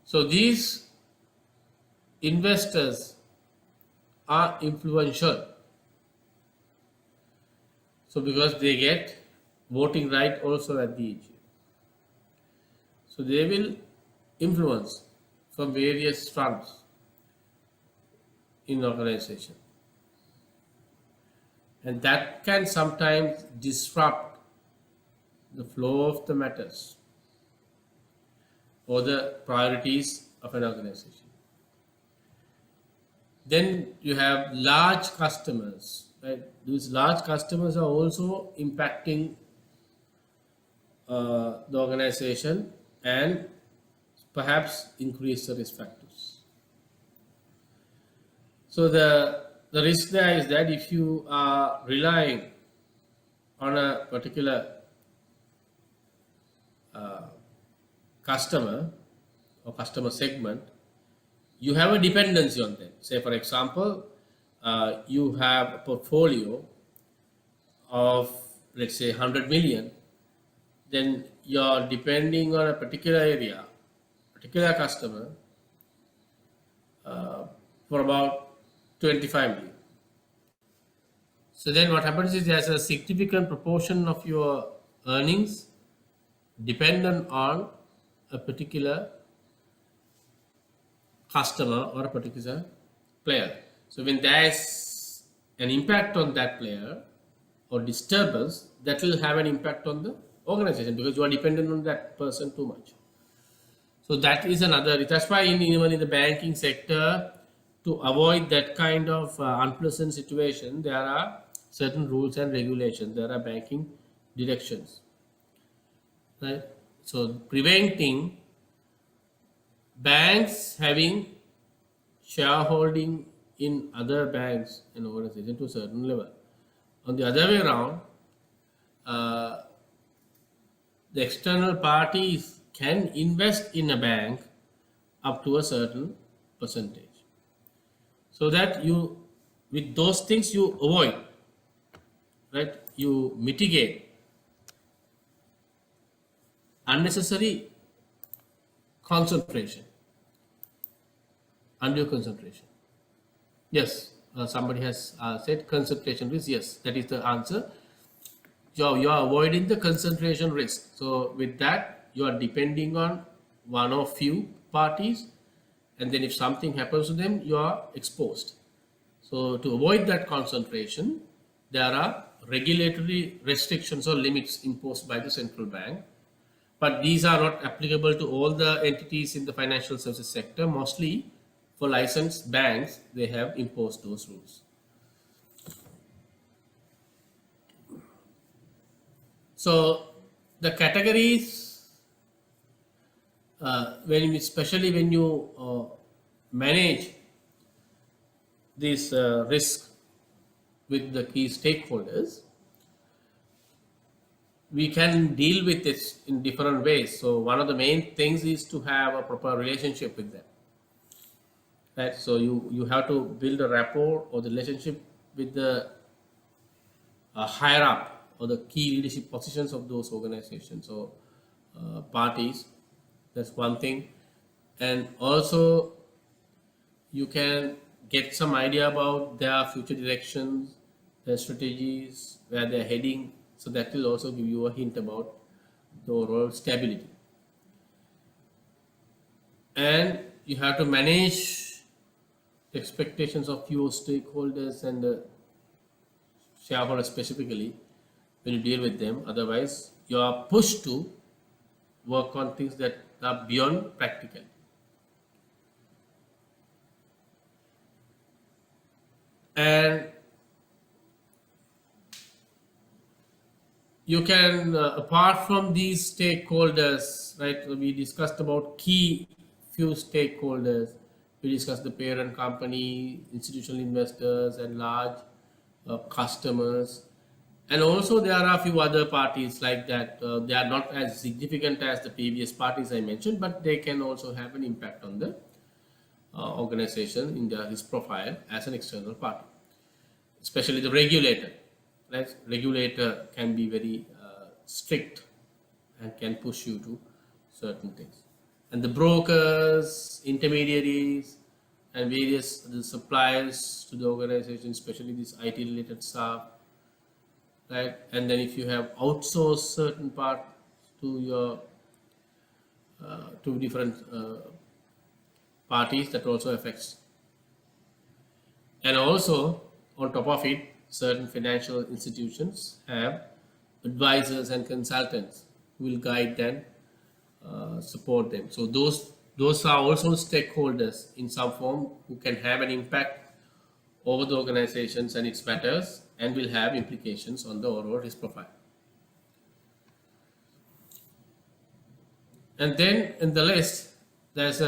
So these investors are influential. So because they get voting right also at the AGM. So they will influence from various fronts in organization. And that can sometimes disrupt the flow of the matters or the priorities of an organization. Then you have large customers, right? These large customers are also impacting the organization and perhaps increase the risk factors. So the risk there is that if you are relying on a particular customer or customer segment, you have a dependency on them. Say, for example, you have a portfolio of, let's say, 100 million, then you're depending on a particular area, particular customer, for about 25 million. So then what happens is there's a significant proportion of your earnings dependent on a particular customer or a particular player. So when there's an impact on that player or disturbance, that will have an impact on the organization because you are dependent on that person too much. So that is another, that's why even in the banking sector, to avoid that kind of unpleasant situation, there are certain rules and regulations, there are banking directions, right? So preventing banks having shareholding in other banks and organizations to a certain level. On the other way around, the external parties can invest in a bank up to a certain percentage. So that you, with those things you avoid, right? You mitigate unnecessary concentration, undue concentration. Yes, somebody has said concentration risk. Yes, that is the answer. you are avoiding the concentration risk. So with that, you are depending on one or few parties, and then if something happens to them, you are exposed. So to avoid that concentration, there are regulatory restrictions or limits imposed by the central bank, but these are not applicable to all the entities in the financial services sector. Mostly for licensed banks, they have imposed those rules. So the categories, especially when you manage this risk with the key stakeholders, we can deal with this in different ways. So one of the main things is to have a proper relationship with them. Right? So you have to build a rapport or the relationship with the higher up or the key leadership positions of those organizations or parties. That's one thing. And also you can get some idea about their future directions, their strategies, where they're heading. So that will also give you a hint about the overall stability. And you have to manage the expectations of your stakeholders and the shareholders specifically when you deal with them. Otherwise, you are pushed to work on things that are beyond practical. And you can, apart from these stakeholders, right, we discussed about key few stakeholders. We discussed the parent company, institutional investors, and large customers. And also there are a few other parties like that. They are not as significant as the previous parties I mentioned, but they can also have an impact on the organization in their risk profile as an external party, especially the regulator. Right? Regulator can be very strict and can push you to certain things. And the brokers, intermediaries, and various the suppliers to the organization, especially this IT related stuff, right? And then if you have outsourced certain part to your to different parties, that also affects. And also on top of it, certain financial institutions have advisors and consultants who will guide them, support them. So those are also stakeholders in some form who can have an impact over the organizations and its matters and will have implications on the overall risk profile. And then in the list, there's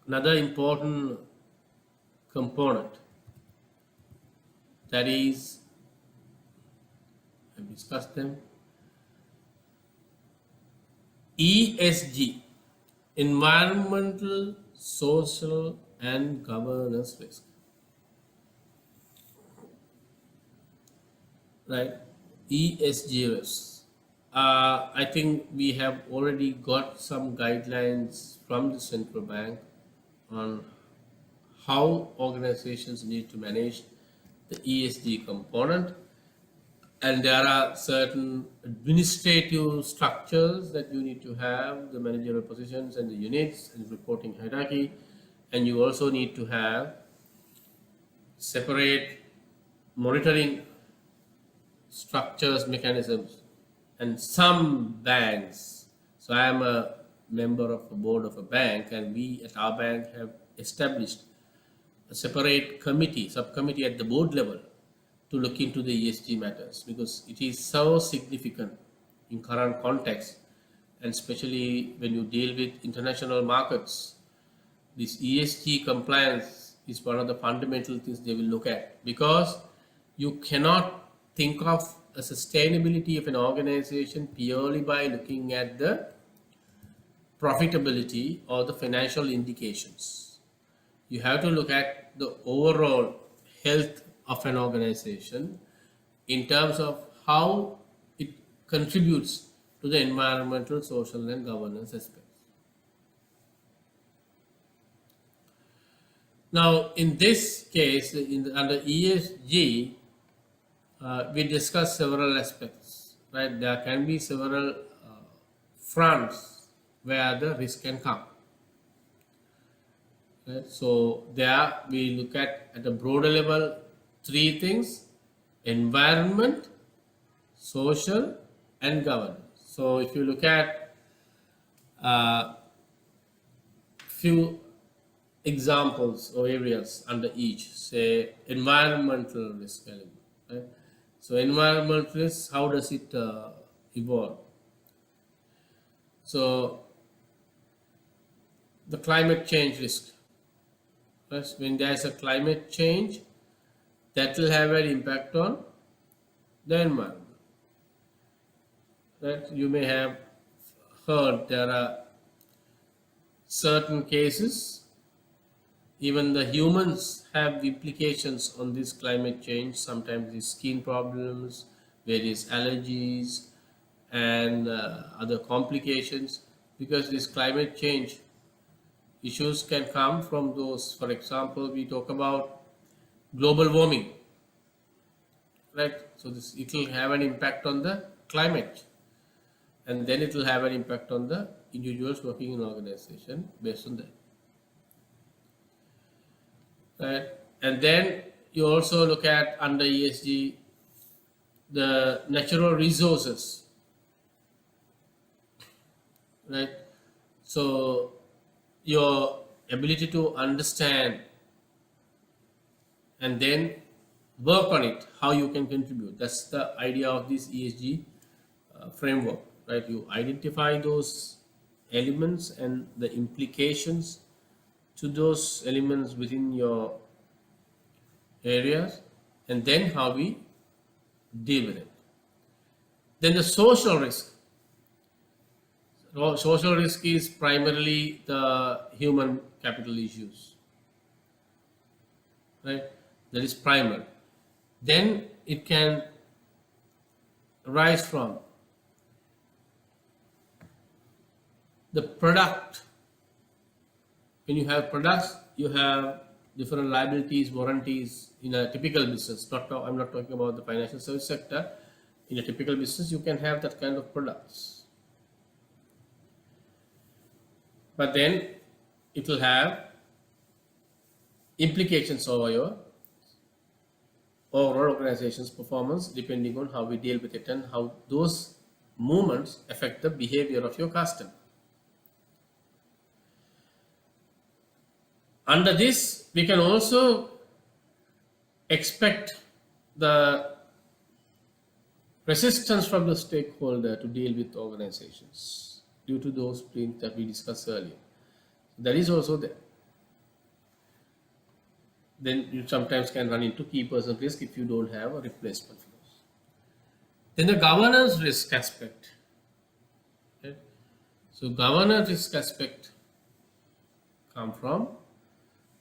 another important component, that is, I've discussed them, ESG, environmental, social, and governance risk. Right? ESG risks. I think we have already got some guidelines from the central bank on how organizations need to manage the ESG component. And there are certain administrative structures that you need to have, the managerial positions and the units and reporting hierarchy. And you also need to have separate monitoring structures, mechanisms. And some banks, so I am a member of the board of a bank, and we at our bank have established a separate committee, subcommittee at the board level to look into the ESG matters, because it is so significant in current context, and especially when you deal with international markets. This ESG compliance is one of the fundamental things they will look at, because you cannot think of a sustainability of an organization purely by looking at the profitability or the financial indications. You have to look at the overall health of an organization in terms of how it contributes to the environmental, social, and governance aspects. Now, in this case, under ESG, we discussed several aspects, right? There can be several fronts where the risk can come. Right? So there we look at a broader level three things: environment, social, and governance. So if you look at few examples or areas under each, say environmental risk element, right? So environmental risk, how does it evolve? So the climate change risk. First, when there is a climate change, that will have an impact on the environment. Right? You may have heard there are certain cases, even the humans have implications on this climate change. Sometimes these skin problems, various allergies, and other complications, because this climate change issues can come from those. For example, we talk about global warming, right? So this, it will have an impact on the climate, and then it will have an impact on the individuals working in organization based on that, right? And then you also look at under ESG the natural resources, right? So your ability to understand and then work on it, how you can contribute. That's the idea of this ESG framework, right? You identify those elements and the implications to those elements within your areas, and then how we deal with it. Then the social risk. Social risk is primarily the human capital issues, right? That is primary. Then it can arise from the product. When you have products, you have different liabilities, warranties in a typical business. I'm not talking about the financial service sector. In a typical business, you can have that kind of products. But then it will have implications over your overall organization's performance, depending on how we deal with it and how those movements affect the behavior of your customer. Under this, we can also expect the resistance from the stakeholder to deal with organizations due to those points that we discussed earlier. That is also there. Then you sometimes can run into key person risk if you don't have a replacement for those. Then the governance risk aspect. Okay? So governance risk aspect come from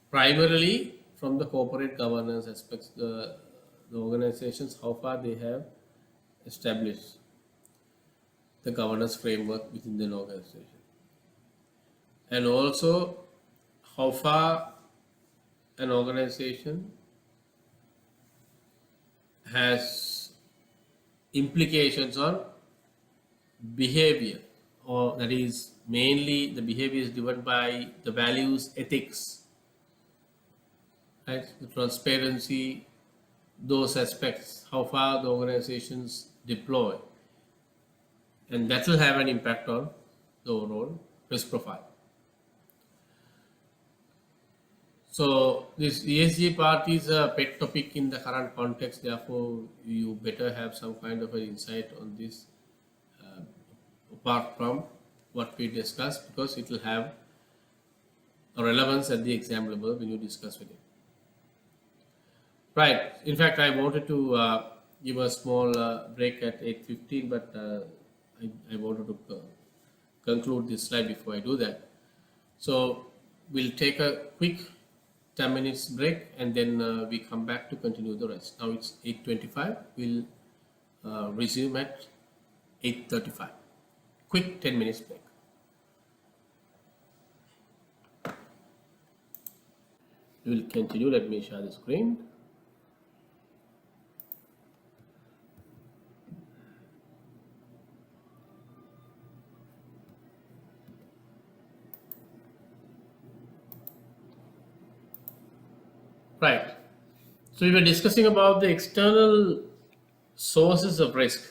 primarily from the corporate governance aspects, the organizations, how far they have established the governance framework within the organization, and also how far an organization has implications on behavior, or that is mainly the behavior is driven by the values, ethics, right? The transparency, those aspects, how far the organizations deploy, and that will have an impact on the overall risk profile. So this ESG part is a pet topic in the current context, therefore you better have some kind of an insight on this apart from what we discussed, because it will have a relevance at the exam level when you discuss with it. Right, in fact I wanted to give a small break at 8:15, but I wanted to conclude this slide before I do that. So we'll take a quick 10 minutes break, and then we come back to continue the rest. Now it's 8:25. We'll resume at 8:35. Quick 10 minutes break. We will continue. Let me share the screen. Right. So we were discussing about the external sources of risk.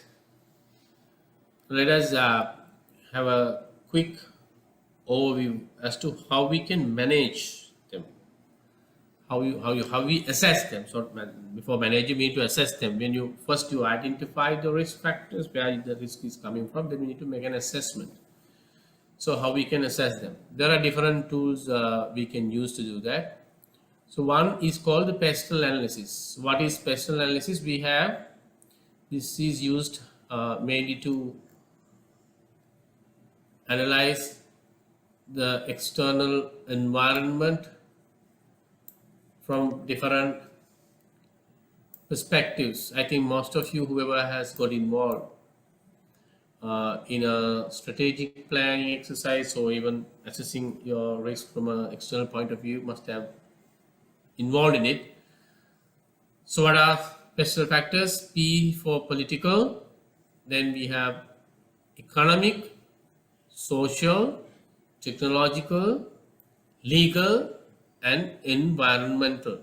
Let us have a quick overview as to how we can manage them, how we assess them. So before managing, we need to assess them. When you first you identify the risk factors where the risk is coming from, then we need to make an assessment. So how we can assess them? There are different tools we can use to do that. So one is called the pestle analysis. What is pestle analysis? We have this is used mainly to analyze the external environment from different perspectives. I think most of you, whoever has got involved in a strategic planning exercise or even assessing your risk from an external point of view, must have involved in it. So what are pestle factors? P for political, then we have economic, social, technological, legal, and environmental.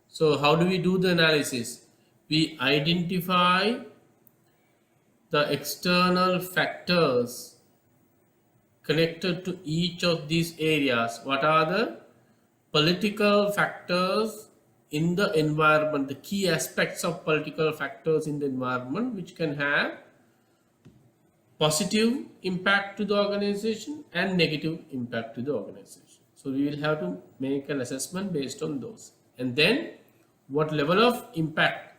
So how do we do the analysis? We identify the external factors connected to each of these areas. What are the political factors in the environment, the key aspects of political factors in the environment which can have positive impact to the organization and negative impact to the organization. So we will have to make an assessment based on those. And then what level of impact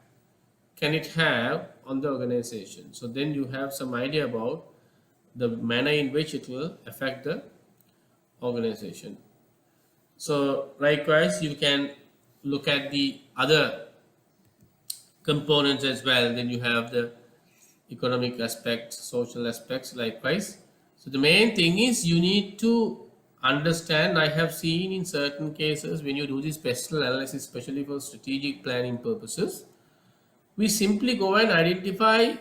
can it have on the organization? So then you have some idea about the manner in which it will affect the organization. So likewise, you can look at the other components as well. Then you have the economic aspects, social aspects, likewise. So the main thing is you need to understand. I have seen in certain cases when you do this pestle analysis, especially for strategic planning purposes, we simply go and identify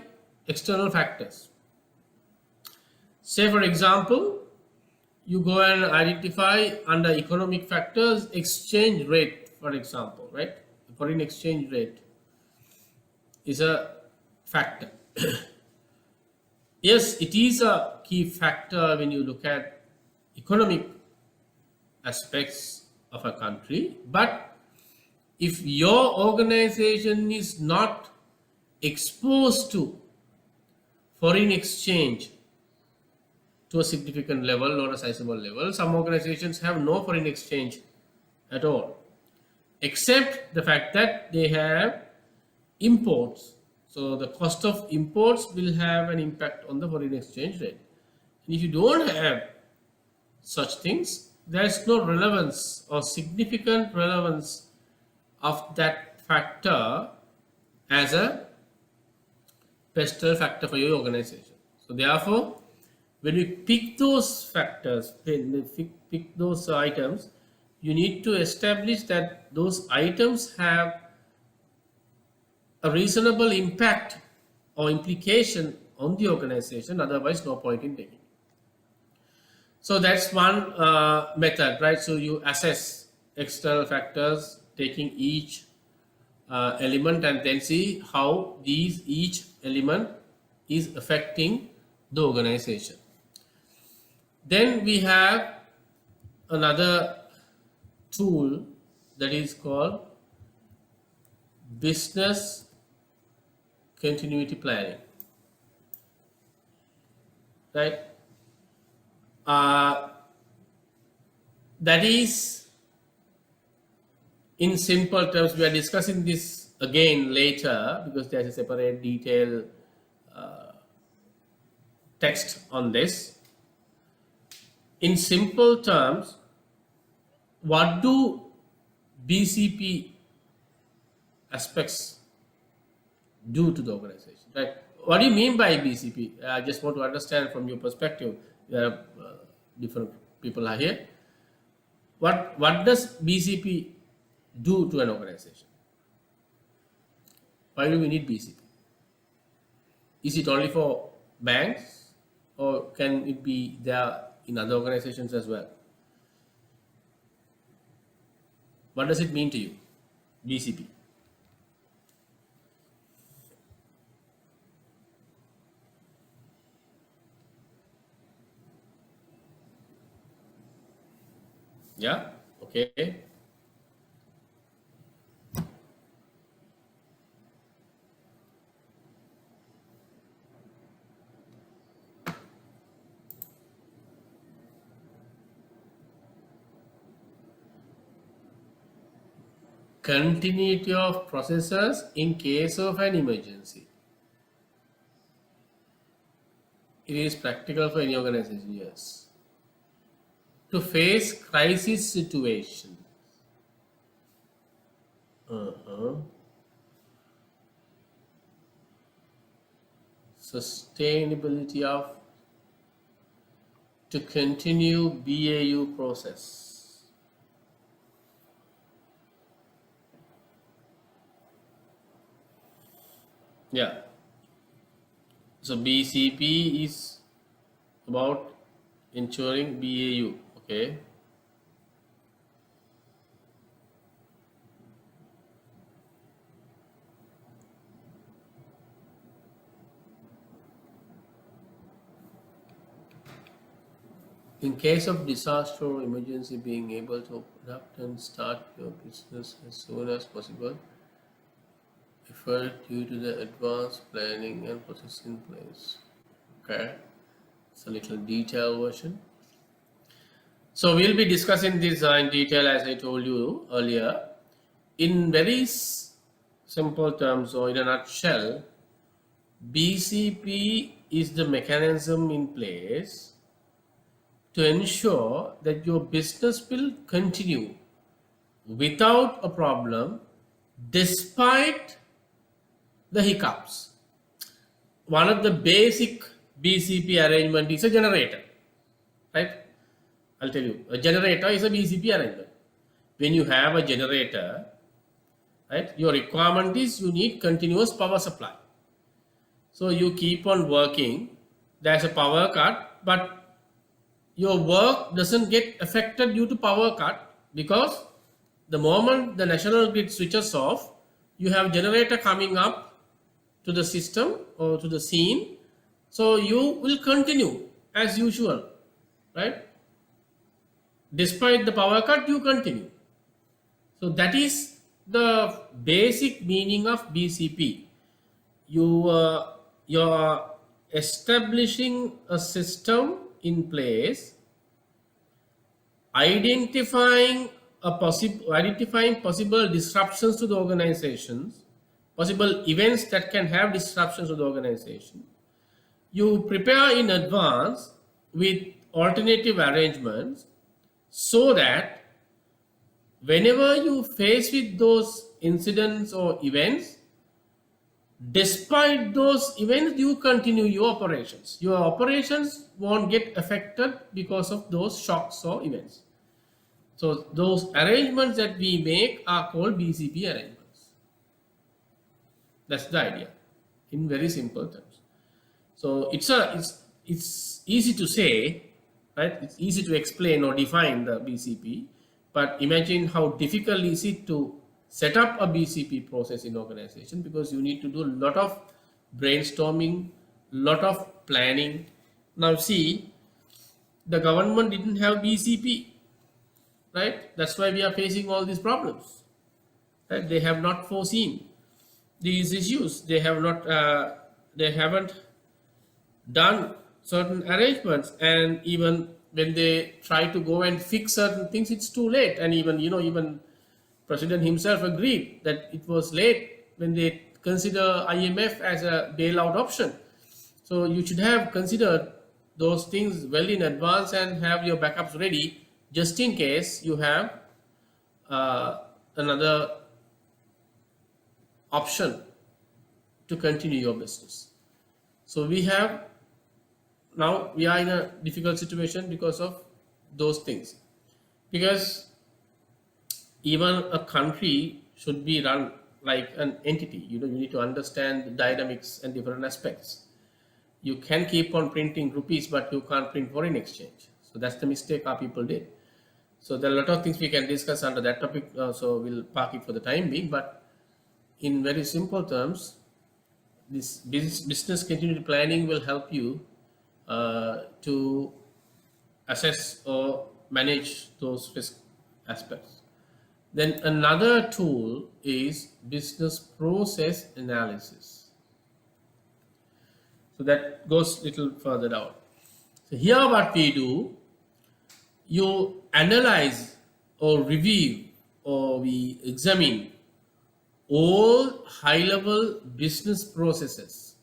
external factors. Say for example, you go and identify under economic factors exchange rate, for example, right? Foreign exchange rate is a factor. Yes, it is a key factor when you look at economic aspects of a country, but if your organization is not exposed to foreign exchange to a significant level or a sizable level, some organizations have no foreign exchange at all, except the fact that they have imports. So the cost of imports will have an impact on the foreign exchange rate. And if you don't have such things, there is no relevance or significant relevance of that factor as a pestle factor for your organization. So therefore, when we pick those factors, when we pick those items, you need to establish that those items have a reasonable impact or implication on the organization, otherwise no point in taking it. So that's one method, right? So you assess external factors, taking each element and then see how each element is affecting the organization. Then we have another tool that is called business continuity planning, right? That is, in simple terms, we are discussing this again later because there's a separate detailed text on this. In simple terms, what do BCP aspects do to the organization, right? What do you mean by BCP? I just want to understand from your perspective. There are different people are here. What does BCP do to an organization? Why do we need BCP? Is it only for banks, or can it be there in other organizations as well? What does it mean to you? BCP. Yeah, okay. Continuity of processes in case of an emergency. It is practical for any organization, yes. To face crisis situation. Sustainability of to continue BAU process. Yeah. So BCP is about ensuring BAU. Okay. In case of disaster or emergency, being able to open up and start your business as soon as possible. Effort due to the advanced planning and process in place. Okay, it's a little detailed version. So we'll be discussing this in detail as I told you earlier. In very simple terms or in a nutshell, BCP is the mechanism in place to ensure that your business will continue without a problem despite the hiccups. One of the basic BCP arrangement is a generator, right? I'll tell you, a generator is a BCP arrangement. When you have a generator, right, your requirement is you need continuous power supply. So you keep on working, there's a power cut, but your work doesn't get affected due to power cut because the moment the national grid switches off, you have generator coming up to the system or to the scene. So you will continue as usual, right? Despite the power cut, you continue. So that is the basic meaning of BCP. You're establishing a system in place, identifying possible disruptions to the organizations, possible events that can have disruptions to the organization. You prepare in advance with alternative arrangements so that whenever you face with those incidents or events, despite those events, you continue your operations. Your operations won't get affected because of those shocks or events. So those arrangements that we make are called BCP arrangements. That's the idea in very simple terms. So it's easy to say, right? It's easy to explain or define the BCP, but imagine how difficult is it to set up a BCP process in organization, because you need to do a lot of brainstorming, lot of planning. Now see, the government didn't have BCP, right? That's why we are facing all these problems, right? They have not foreseen these issues. They haven't done certain arrangements, and even when they try to go and fix certain things, it's too late. And even President himself agreed that it was late when they consider IMF as a bailout option. So you should have considered those things well in advance and have your backups ready just in case you have another option to continue your business. So we are in a difficult situation because of those things, because even a country should be run like an entity. You need to understand the dynamics and different aspects. You can keep on printing rupees, but you can't print foreign exchange. So that's the mistake our people did. So there are a lot of things we can discuss under that topic. So we'll park it for the time being. But in very simple terms, this business continuity planning will help you to assess or manage those risk aspects. Then another tool is business process analysis. So that goes a little further down. So here what we do, you analyze or review or we examine all high-level business processes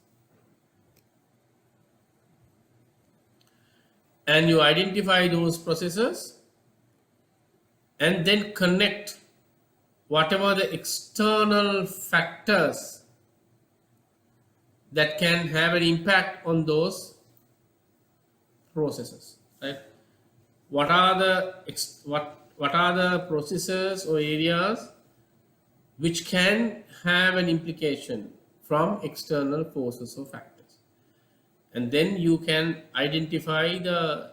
and you identify those processes and then connect whatever the external factors that can have an impact on those processes, right? What are the processes or areas which can have an implication from external forces or factors, and then you can identify the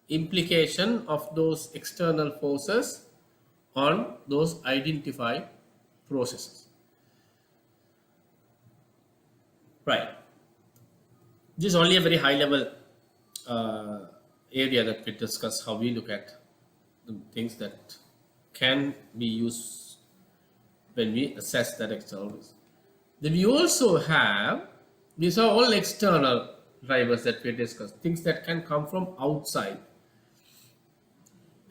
implication of those external forces on those identified processes. Right. This is only a very high level area that we discuss how we look at the things that can be used when we assess that external risk. Then we also have, these are all external drivers that we discussed, things that can come from outside.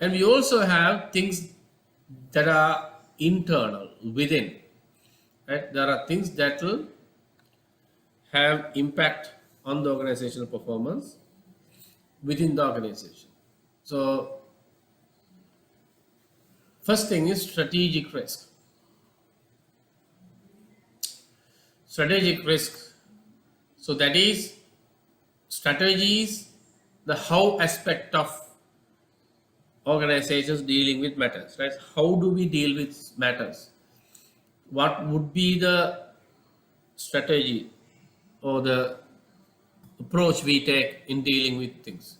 And we also have things that are internal, within. Right? There are things that will have impact on the organizational performance within the organization. So first thing is strategic risk. Strategic risk. So that is strategies, the how aspect of organizations dealing with matters, right? How do we deal with matters? What would be the strategy or the approach we take in dealing with things?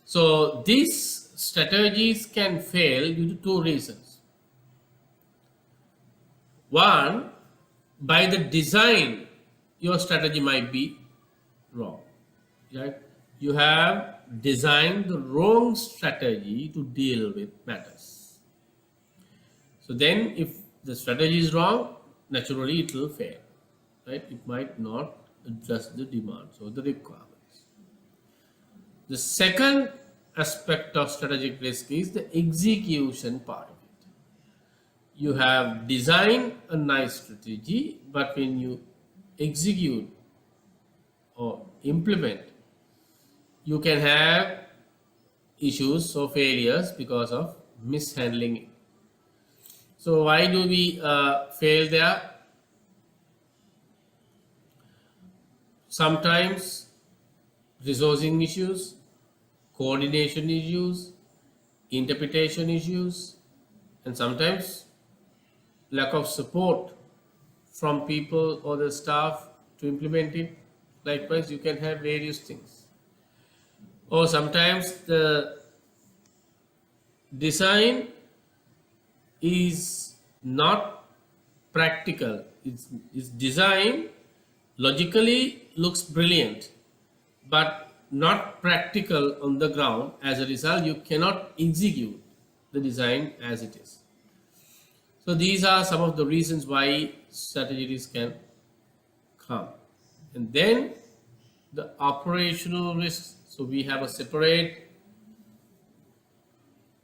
So these strategies can fail due to two reasons. One, by the design, your strategy might be wrong, right? You have designed the wrong strategy to deal with matters. So then if the strategy is wrong, naturally it will fail, right? It might not address the demands or the requirements. The second aspect of strategic risk is the execution part of it. You have designed a nice strategy, but when you execute or implement, you can have issues or failures because of mishandling it. So why do we fail there? Sometimes resourcing issues, coordination issues, interpretation issues, and sometimes lack of support from people or the staff to implement it. Likewise, you can have various things. Or sometimes the design is not practical. It's design logically looks brilliant, but not practical on the ground. As a result, you cannot execute the design as it is. So these are some of the reasons why strategies can come. And then the operational risks. So we have a separate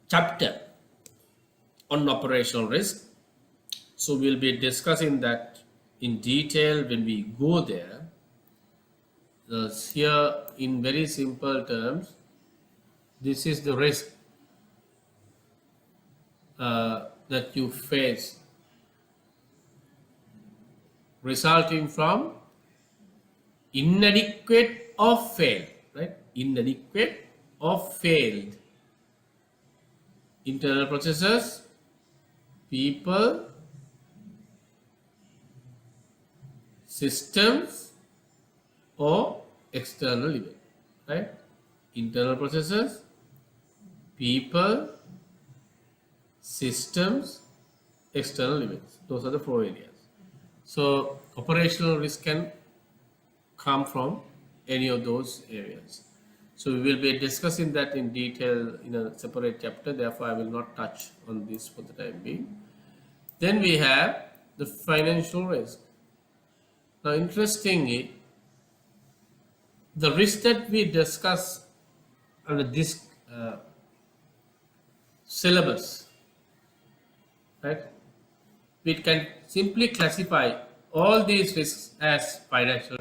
chapter on operational risk. So we'll be discussing that in detail when we go there. Here in very simple terms, this is the risk that you face resulting from inadequate or failed, right? Inadequate or failed internal processes, people, systems, or external event, right? Internal processes, people, systems, external events. Those are the 4 areas. So operational risk can come from any of those areas. So we will be discussing that in detail in a separate chapter. Therefore, I will not touch on this for the time being. Then we have the financial risk. Now, interestingly, the risk that we discuss under this syllabus, right? We can simply classify all these risks as financial.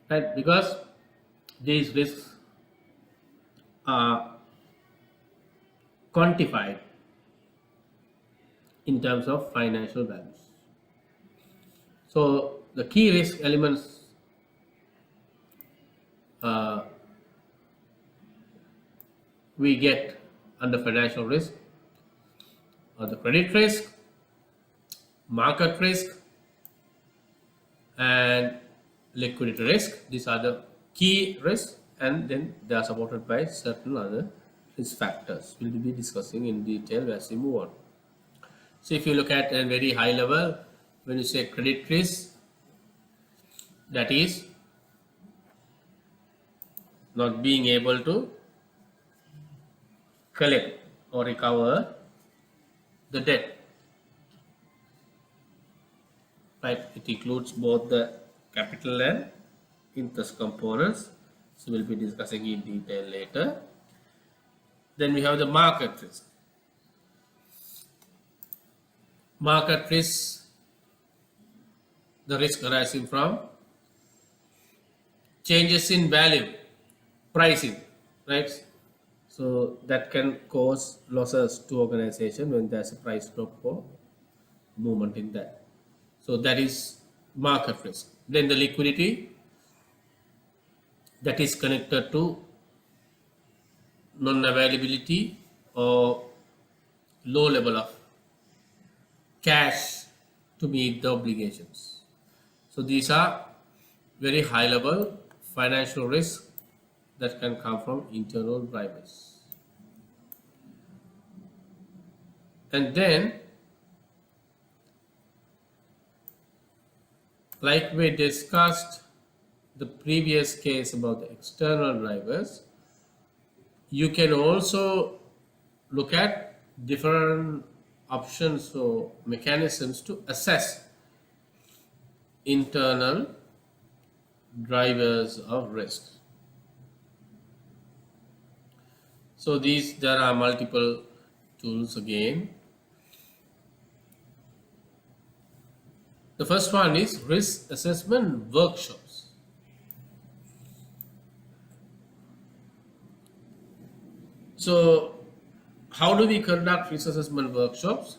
Right? Because these risks are quantified in terms of financial values. So the key risk elements we get under financial risk are the credit risk, market risk, and liquidity risk. These are the key risks, and then they are supported by certain other risk factors. We'll be discussing in detail as we move on. So if you look at a very high level, when you say credit risk, that is not being able to collect or recover the debt. Right? It includes both the capital and interest components. So we'll be discussing in detail later. Then we have the market risk. Market risk, the risk arising from changes in value, pricing, right? So that can cause losses to organization when there's a price drop or movement in that. So that is market risk. Then the liquidity, that is connected to non-availability or low level of cash to meet the obligations. So these are very high level financial risks that can come from internal drivers. And then, like we discussed the previous case about the external drivers, you can also look at different options or mechanisms to assess internal drivers of risk. So there are multiple tools again. The first one is risk assessment workshops. So how do we conduct risk assessment workshops?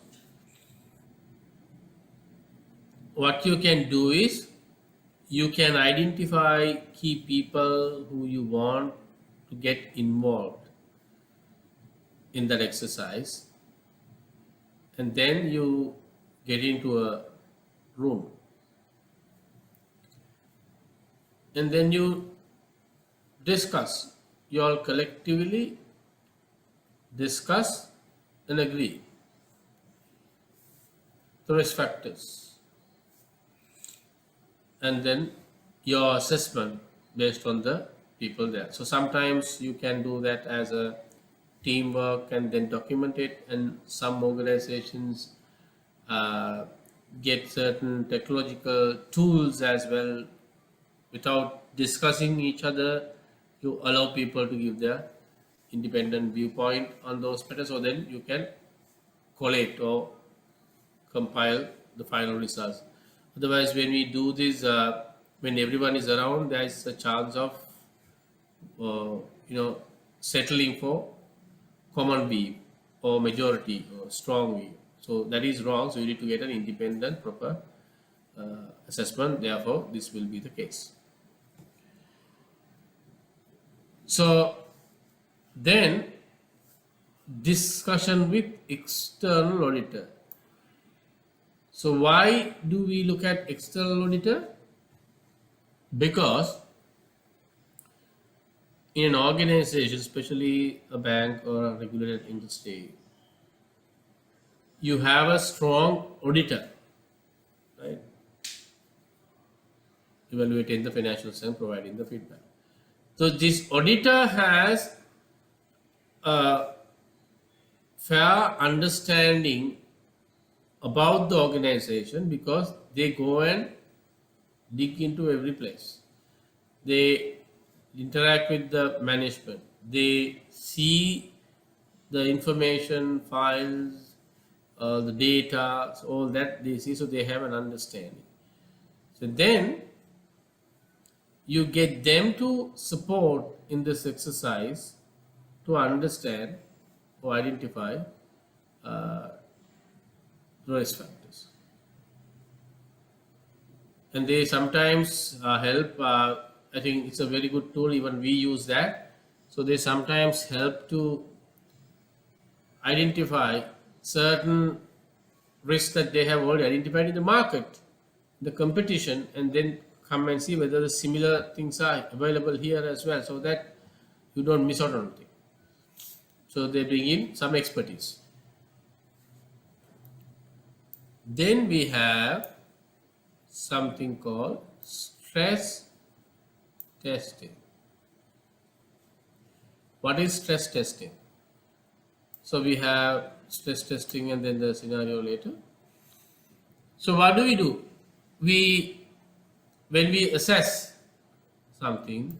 What you can do is you can identify key people who you want to get involved in that exercise, and then you get into a room and then you discuss, you all collectively discuss and agree the risk factors, and then your assessment based on the people there. So sometimes you can do that as a teamwork and then document it, and some organizations get certain technological tools as well. Without discussing each other, you allow people to give their independent viewpoint on those matters, so then you can collate or compile the final results. Otherwise, when we do this, when everyone is around, there is a chance of settling for common view or majority or strong view. So that is wrong. So you need to get an independent, proper assessment. Therefore, this will be the case. So then discussion with external auditor. So why do we look at external auditor? because in an organization, especially a bank or a regulated industry, you have a strong auditor, right? Evaluating the financials and providing the feedback. So this auditor has a fair understanding about the organization because they go and dig into every place. They interact with the management. They see the information, files, the data, so all that they see, so they have an understanding. So then you get them to support in this exercise to understand or identify risk factors. And they sometimes help. I think it's a very good tool, even we use that. So they sometimes help to identify certain risks that they have already identified in the market, the competition, and then come and see whether the similar things are available here as well, so that you don't miss out on anything. So they bring in some expertise. Then we have something called stress testing. What is stress testing? So we have stress testing and then the scenario later. So what do? When we assess something,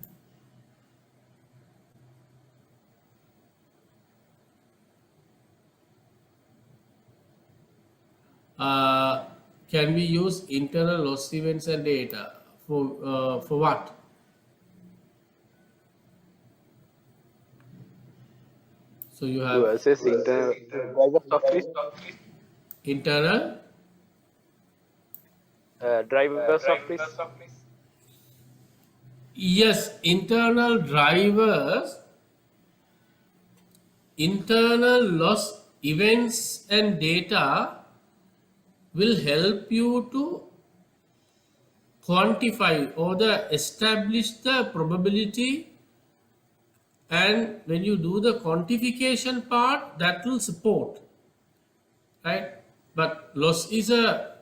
can we use internal loss events and data for what? So you To have assess internal drivers of risk. internal Drivers of risk. Yes, internal drivers, internal loss events and data will help you to quantify or establish the probability, and when you do the quantification part, that will support, right? But loss is a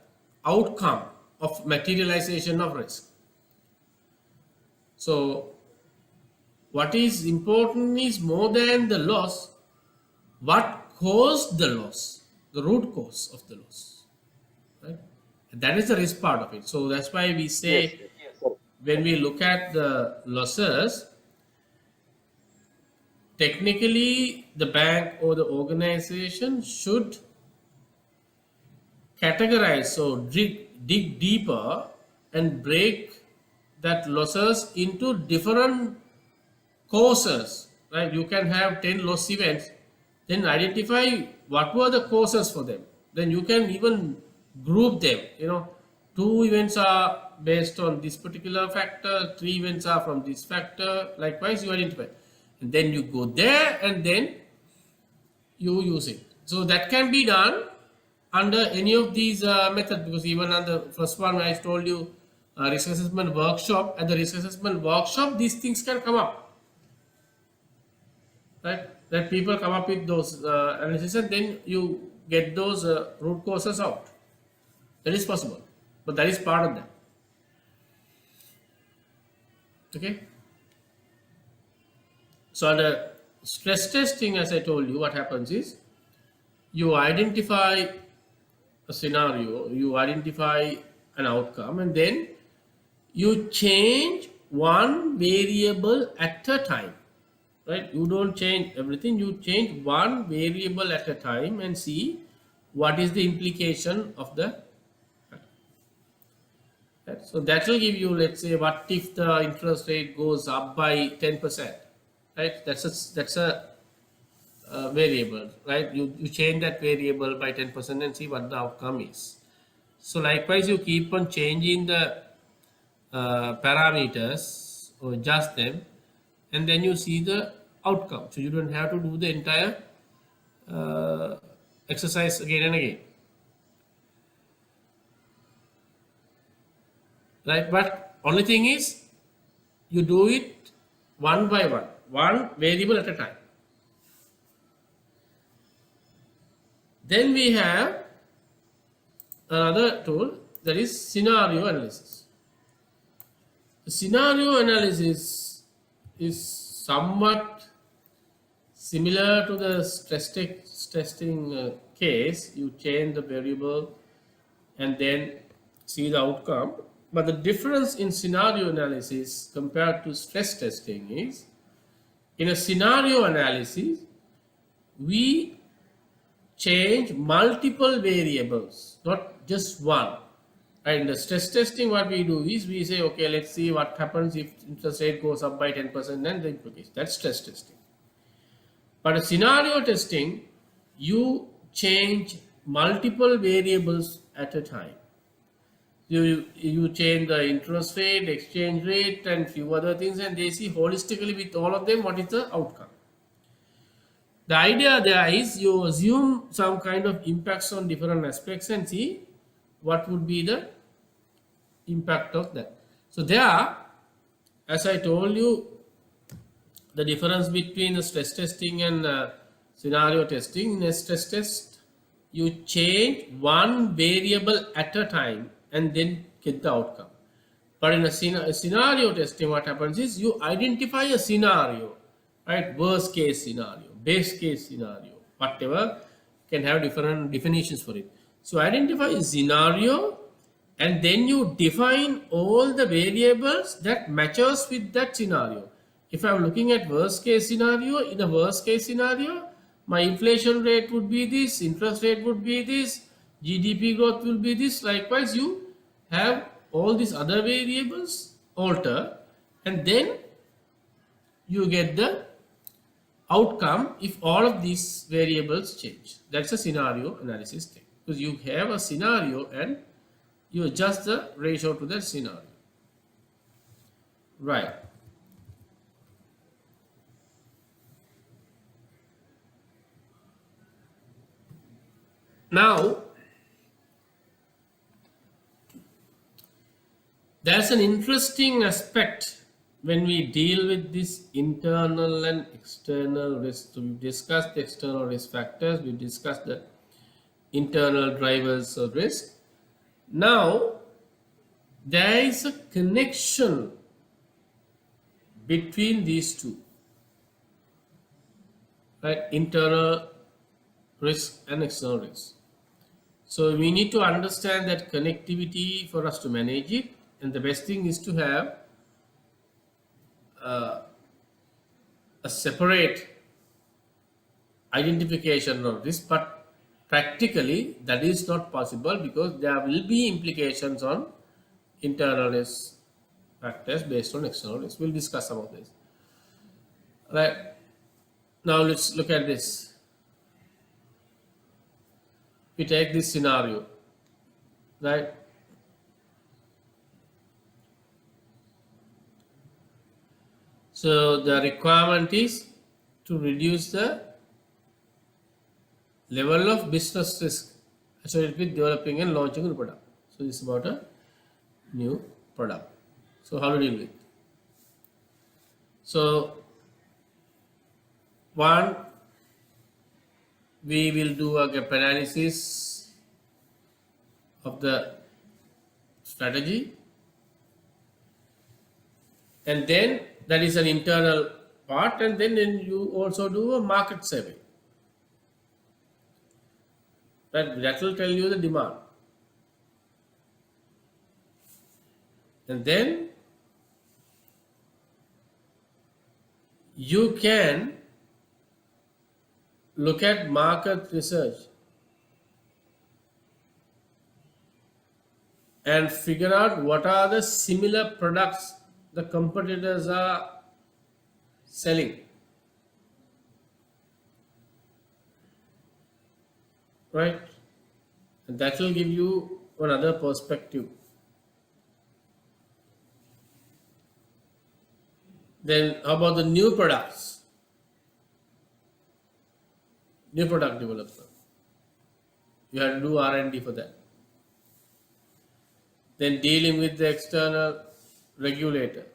outcome of materialization of risk. So what is important is more than the loss, what caused the loss, the root cause of the loss, right? That is the risk part of it. So that's why we say when we look at the losses, technically the bank or the organization should categorize, so dig deeper and break that losses into different causes, right? You can have 10 loss events, then identify what were the causes for them. Then you can even group them, 2 events are based on this particular factor, 3 events are from this factor, likewise you identify. And then you go there and then you use it. So that can be done under any of these methods, because even on the first one I told you, risk assessment workshop, at the risk assessment workshop these things can come up, right? That people come up with those analysis and then you get those root causes out. That is possible, but that is part of that. Okay. So under stress testing, as I told you, what happens is you identify a scenario, you identify an outcome, and then you change one variable at a time, right? You don't change everything, you change one variable at a time and see what is the implication of the, right? So that will give you, let's say, what if the interest rate goes up by 10%, right? That's a variable, right? You change that variable by 10% and see what the outcome is. So likewise, you keep on changing the parameters or adjust them, and then you see the outcome. So you don't have to do the entire exercise again and again, right? But Only thing is you do it one by one variable at a time. Then we have another tool, that is scenario analysis. The scenario analysis is somewhat similar to the testing case. You change the variable and then see the outcome. But the difference in scenario analysis compared to stress testing is, in a scenario analysis, we change multiple variables, not just one. Right? In the stress testing, what we do is we say, okay, let's see what happens if interest rate goes up by 10% and the implication. That's stress testing. But a scenario testing, you change multiple variables at a time. You change the interest rate, exchange rate, and few other things, and they see holistically with all of them what is the outcome. The idea there is you assume some kind of impacts on different aspects and see what would be the impact of that. So there, as I told you, the difference between the stress testing and scenario testing. In a stress test, you change one variable at a time and then get the outcome. But in a scenario testing, what happens is you identify a scenario, right? Worst case scenario, best case scenario, whatever, can have different definitions for it. So identify a scenario and then you define all the variables that matches with that scenario. If I'm looking at worst case scenario, in a worst case scenario, my inflation rate would be this, interest rate would be this, GDP growth will be this. Likewise, you have all these other variables alter, and then you get the outcome if all of these variables change. That's a scenario analysis thing, because you have a scenario and you adjust the ratio to that scenario. Right. Now, there's an interesting aspect when we deal with this internal and external risk. So we've discussed the external risk factors, we've discussed the internal drivers of risk. Now, there is a connection between these two, right? Internal risk and external risk. So we need to understand that connectivity for us to manage it, and the best thing is to have a separate identification of this, but practically that is not possible because there will be implications on internal risk factors based on external risk. We'll discuss some of this. Right. Now let's look at this. We take this scenario, right? So the requirement is to reduce the level of business risk associated with developing and launching a new product. So this is about a new product. So how to deal with it? So one, we will do a gap analysis of the strategy, and then that is an internal part, and then you also do a market survey. That will tell you the demand. And then you can look at market research and figure out what are the similar products the competitors are selling. Right? And that will give you another perspective. Then how about the new products? New product development. You have to do R&D for that. Then dealing with the external regulator.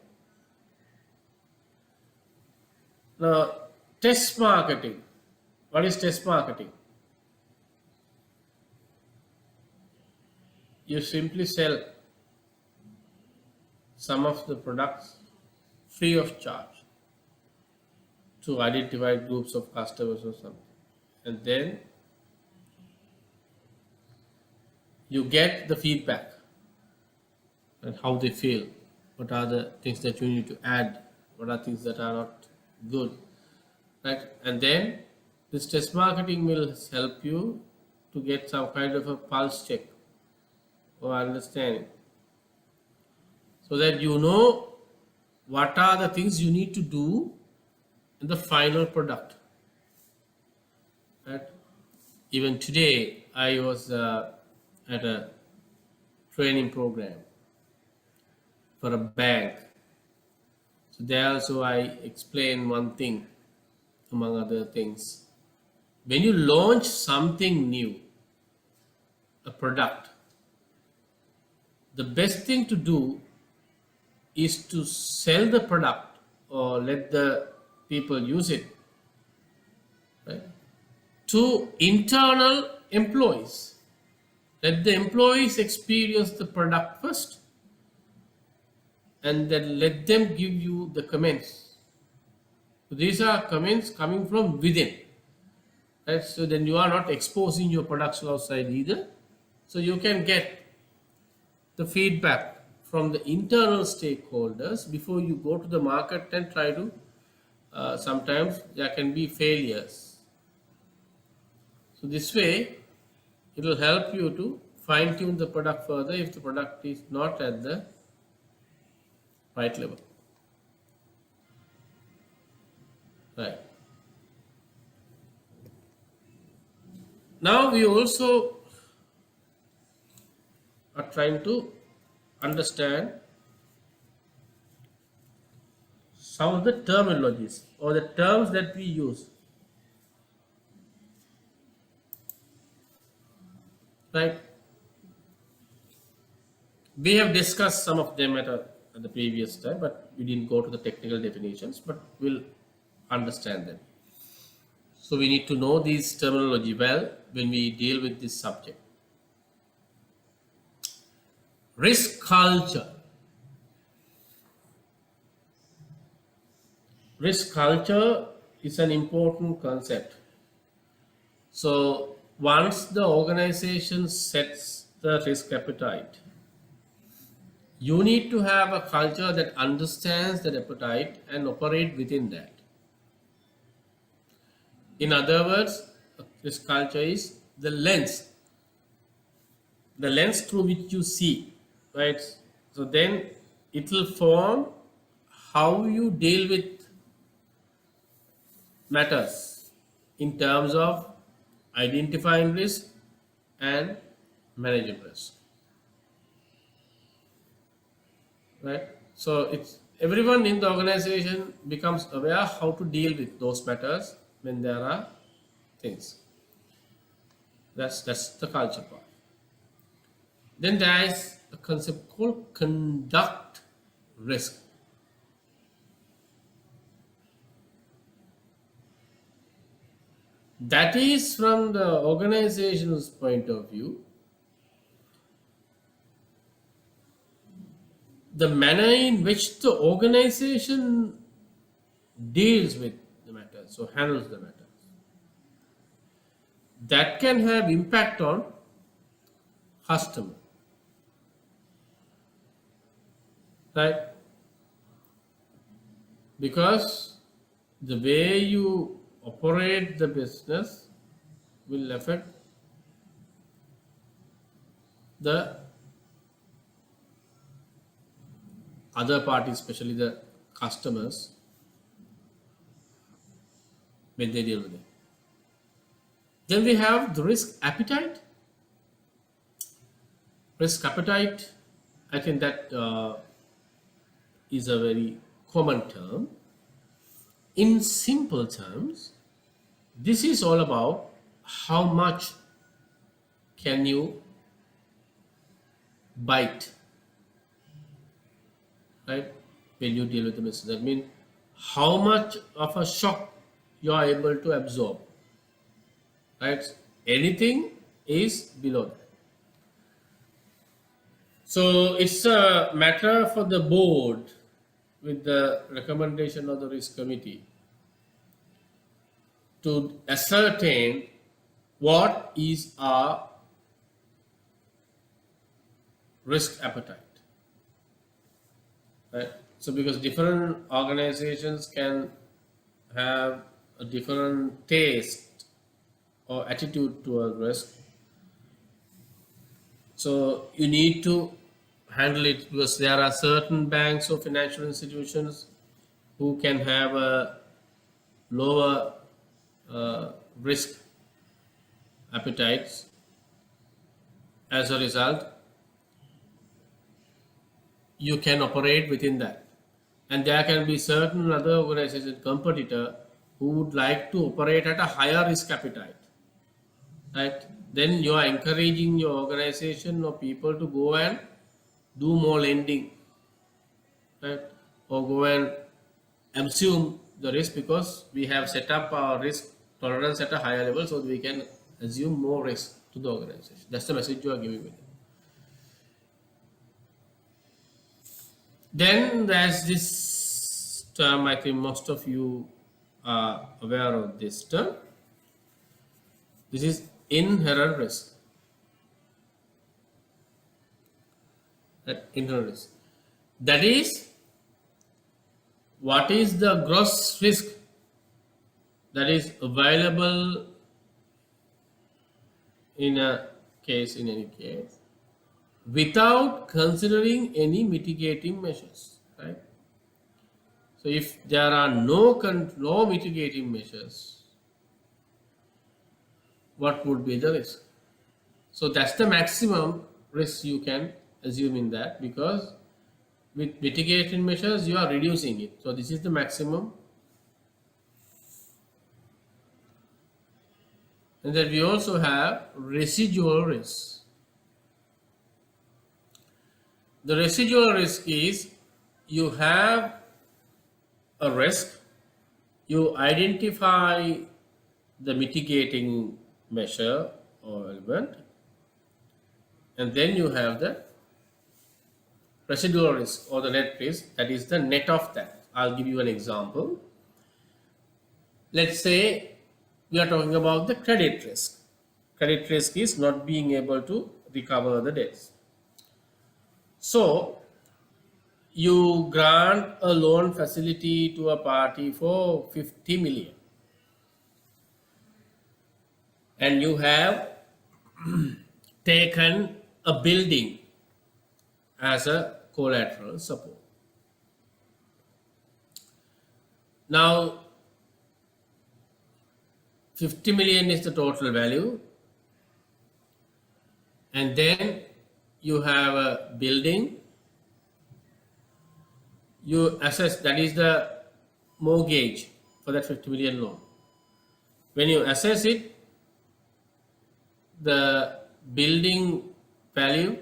Now, test marketing. What is test marketing? You simply sell some of the products free of charge to identified groups of customers or something. And then you get the feedback and how they feel. What are the things that you need to add? What are things that are not good? Right? And then this test marketing will help you to get some kind of a pulse check or understanding, so that you know what are the things you need to do in the final product. Right? Even today, I was at a training program for a bank. So there also I explained one thing among other things. When you launch something new, a product, the best thing to do is to sell the product or let the people use it, right, to internal employees. Let the employees experience the product first, and then let them give you the comments. So these are comments coming from within. Right? So then you are not exposing your products outside either. So you can get the feedback from the internal stakeholders before you go to the market and try to, sometimes there can be failures. So this way, it will help you to fine tune the product further if the product is not at the right level. Right. Now we also are trying to understand some of the terminologies or the terms that we use. Right? We have discussed some of them at the previous time, but we didn't go to the technical definitions, but we'll understand them. So we need to know these terminology well when we deal with this subject. Risk culture. Risk culture is an important concept. So once the organization sets the risk appetite, you need to have a culture that understands that appetite and operate within that. In other words, risk culture is the lens through which you see, right? So then it will form how you deal with matters in terms of identifying risk and managing risk. Right? So it's everyone in the organization becomes aware how to deal with those matters when there are things. That's the culture part. Then there is a concept called conduct risk. That is from the organization's point of view, the manner in which the organization deals with the matter, so handles the matter. That can have impact on customer. Right? Because the way you operate the business will affect the other parties, especially the customers, when they deal with it. Then we have the risk appetite. Risk appetite, I think that is a very common term. In simple terms, this is all about how much can you bite, right? When you deal with the misses, that means how much of a shock you are able to absorb, right? Anything is below that. So it's a matter for the board, with the recommendation of the risk committee, to ascertain what is our risk appetite. Right? So because different organizations can have a different taste or attitude toward risk. So you need to handle it, because there are certain banks or financial institutions who can have a lower risk appetites. As a result, you can operate within that. And there can be certain other organization competitor who would like to operate at a higher risk appetite, right? Then you are encouraging your organization or people to go and do more lending, right? Or go and assume the risk, because we have set up our risk tolerance at a higher level, so we can assume more risk to the organization. That's the message you are giving with it. Then there's this term, I think most of you are aware of this term. This is inherent risk. Inherent risk. That is, what is the gross risk that is available in a case, in any case, without considering any mitigating measures, right? So if there are no mitigating measures, what would be the risk? So that's the maximum risk you can assume in that, because with mitigating measures you are reducing it. So this is the maximum. And then we also have residual risk. The residual risk is, you have a risk, you identify the mitigating measure or element, and then you have the residual risk or the net risk, that is the net of that. I'll give you an example. Let's say we are talking about the credit risk. Credit risk is not being able to recover the debts. So you grant a loan facility to a party for 50 million, and you have taken a building as a collateral support. Now 50 million is the total value, and then you have a building, you assess, that is the mortgage for that 50 million loan. When you assess it, the building value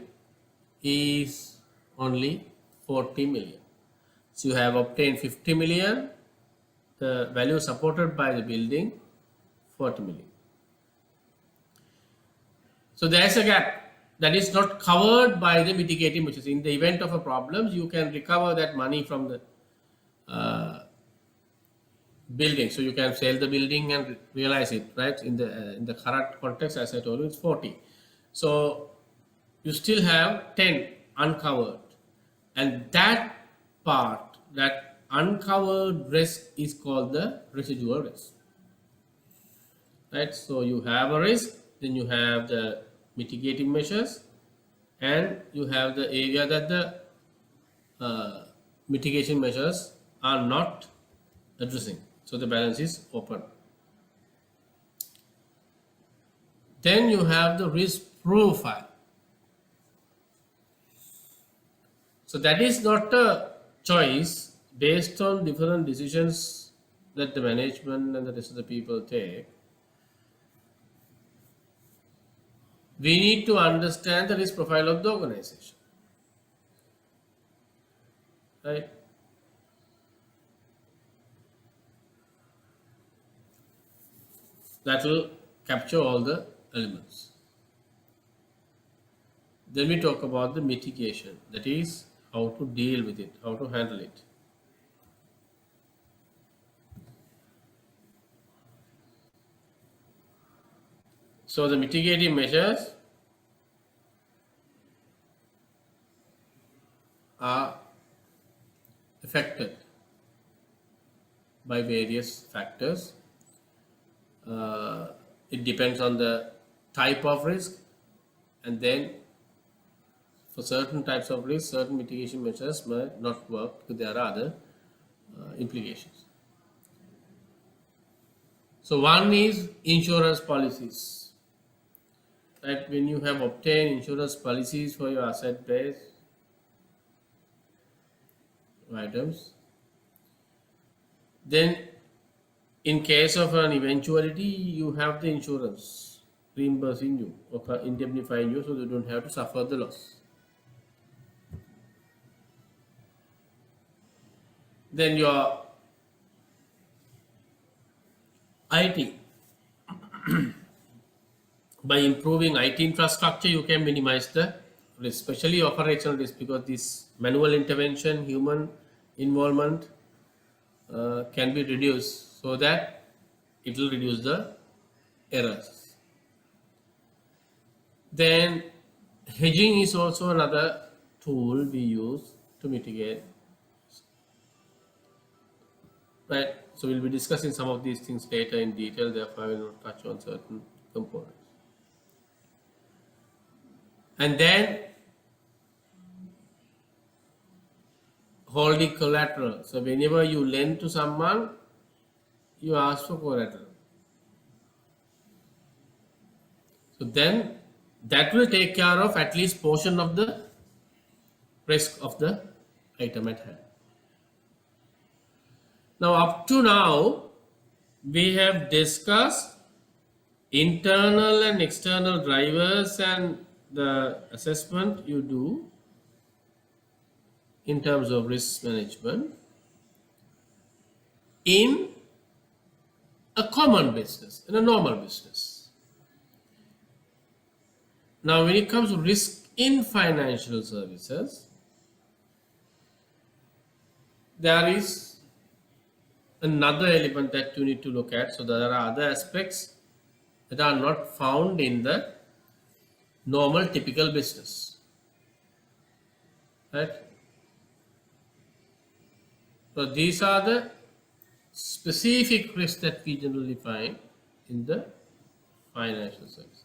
is only 40 million. So you have obtained 50 million, the value supported by the building 40 million. So there's a gap that is not covered by the mitigating measures. In the event of a problem, you can recover that money from the building. So you can sell the building and realize it, right? In the current context, as I told you, it's 40. So you still have 10 uncovered, and that part, that uncovered risk, is called the residual risk, right? So you have a risk, then you have the mitigating measures, and you have the area that the mitigation measures are not addressing. So the balance is open. Then you have the risk profile. So that is not a choice based on different decisions that the management and the rest of the people take. We need to understand the risk profile of the organization. right? That will capture all the elements. Then we talk about the mitigation, that is how to deal with it, how to handle it. So the mitigating measures are affected by various factors. It depends on the type of risk, and then for certain types of risk, certain mitigation measures may not work because there are other implications. So one is insurance policies. That when you have obtained insurance policies for your asset-based items, then in case of an eventuality, you have the insurance reimbursing you or indemnifying you, so you don't have to suffer the loss. Then your IT, by improving IT infrastructure, you can minimize the risk, especially operational risk, because this manual intervention, human involvement can be reduced, so that it will reduce the errors. Then hedging is also another tool we use to mitigate. Right. So we'll be discussing some of these things later in detail, therefore I will not touch on certain components. And then holding collateral. So whenever you lend to someone, you ask for collateral. So then that will take care of at least portion of the risk of the item at hand. Now, up to now, we have discussed internal and external drivers and the assessment you do in terms of risk management in a common business, in a normal business. Now, when it comes to risk in financial services, there is another element that you need to look at. So there are other aspects that are not found in the normal typical business, right? So these are the specific risks that we generally find in the financial services.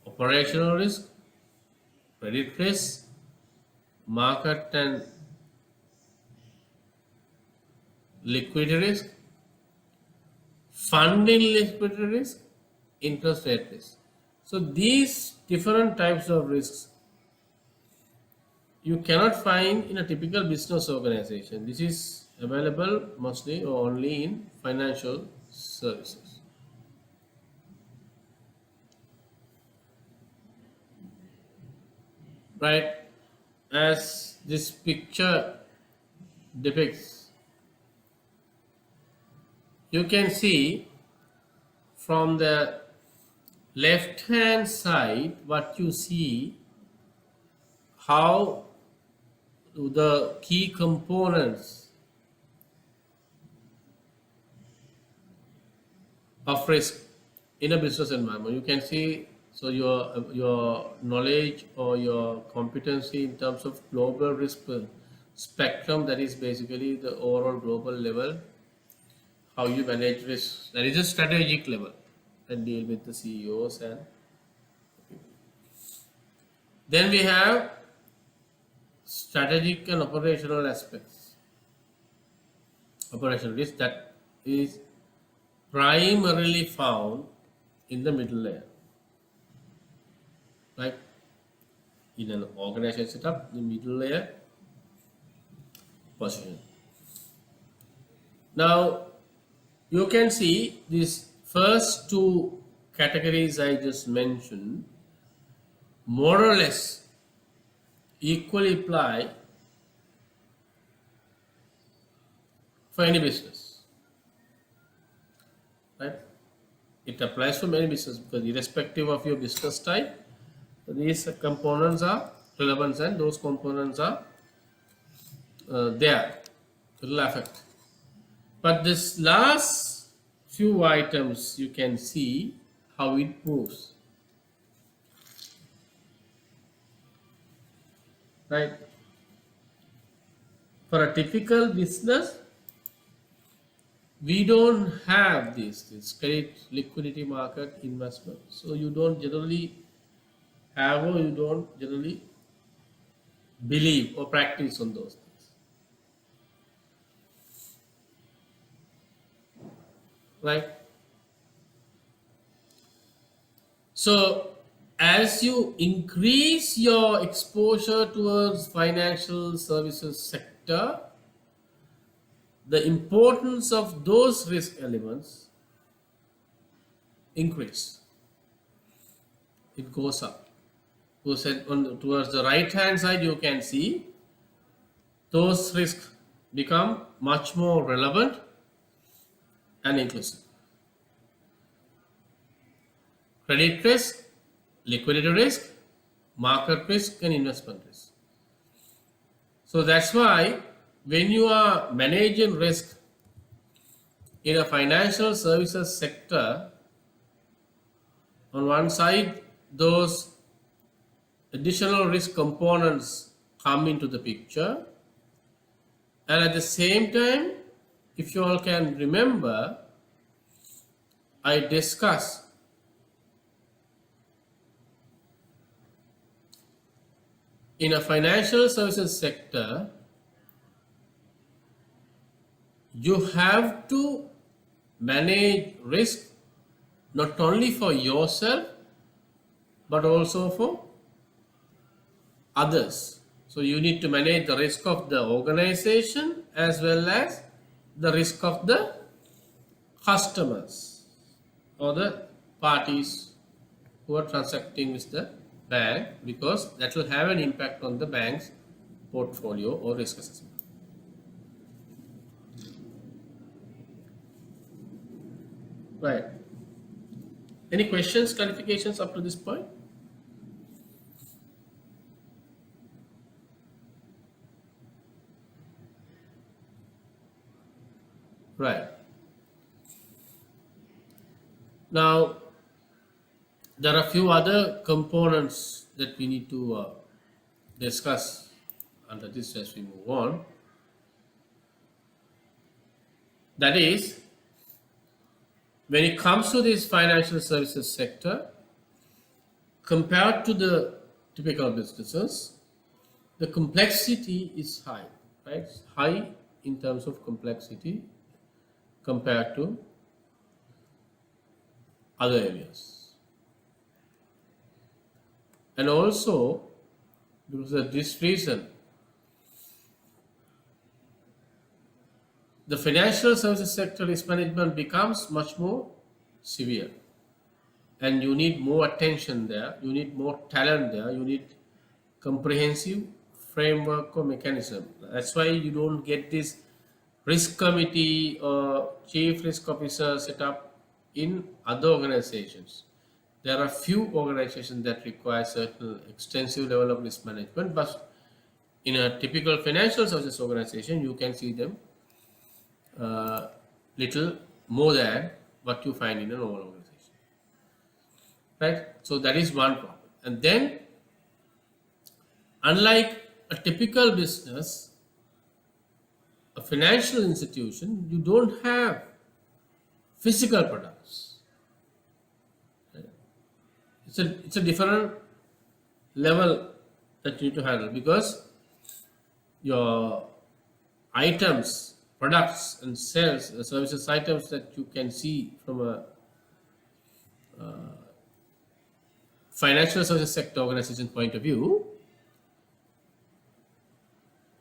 Operational risk, credit risk, market and liquidity risk, funding liquidity risk, interest rate risk. So these different types of risks you cannot find in a typical business organization. This is available mostly or only in financial services. Right, as this picture depicts, you can see from the left hand side what you see, how the key components of risk in a business environment. You can see, so your knowledge or your competency in terms of global risk spectrum, that is basically the overall global level, how you manage risk. That is a strategic level and deal with the CEOs and people. Then we have strategic and operational aspects. Operational risk that is primarily found in the middle layer. Like in an organization setup, the middle layer position. Now, you can see these first two categories I just mentioned more or less equally apply for any business, right? It applies for many businesses because irrespective of your business type, these components are relevant and those components are there. It will affect. But this last few items, you can see how it moves. Right? For a typical business, we don't have this credit, liquidity market, investment. So you don't generally have or you don't generally believe or practice on those things. Right? So as you increase your exposure towards financial services sector, the importance of those risk elements increase. It goes up. Towards the right hand side, you can see those risks become much more relevant and inclusive. Credit risk, liquidity risk, market risk, and investment risk. So that's why when you are managing risk in a financial services sector, on one side, those additional risk components come into the picture, and at the same time, if you all can remember, I discussed in a financial services sector, you have to manage risk not only for yourself but also for others. So you need to manage the risk of the organization as well as the risk of the customers or the parties who are transacting with the bank, because that will have an impact on the bank's portfolio or risk assessment. Right. Any questions, clarifications up to this point? Right. Now, there are a few other components that we need to discuss under this as we move on. That is, when it comes to this financial services sector, compared to the typical businesses, the complexity is high, right? It's high in terms of complexity compared to other areas. And also, because of this reason, the financial services sector risk management becomes much more severe. And you need more attention there, you need more talent there, you need comprehensive framework or mechanism. That's why you don't get this risk committee or chief risk officer set up in other organizations. There are few organizations that require certain extensive level of risk management, but in a typical financial services organization, you can see them little more than what you find in a normal organization. Right? So that is one problem. And then, unlike a typical business, a financial institution, you don't have physical products. Right? It's a different level that you need to handle, because your items, products and sales, services items that you can see from a financial services sector organization point of view,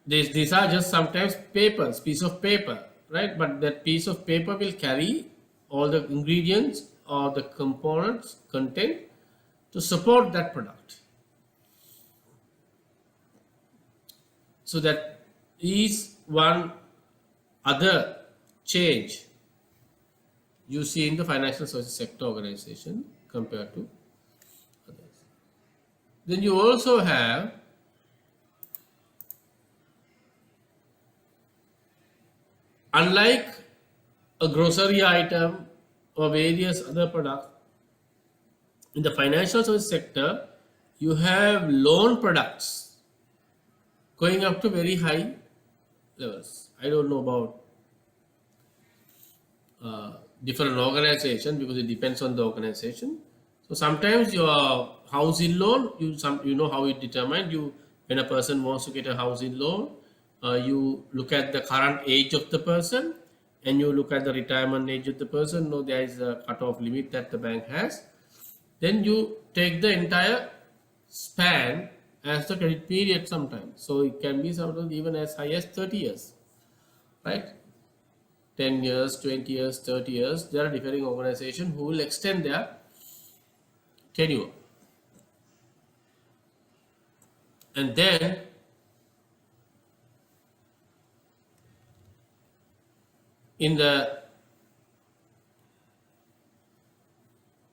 these are just sometimes papers, piece of paper, right? But that piece of paper will carry all the ingredients or the components, content to support that product. So that is one other change you see in the financial services sector organization compared to others. Then you also have unlike a grocery item or various other products, in the financial services sector, you have loan products going up to very high levels. I don't know about different organization because it depends on the organization. So sometimes your housing loan, you know how it determined. When a person wants to get a housing loan, you look at the current age of the person and you look at the retirement age of the person. No, there is a cutoff limit that the bank has. Then you take the entire span as the credit period sometimes. So it can be sometimes even as high as 30 years, right? 10 years, 20 years, 30 years. There are different organizations who will extend their tenure. And then in the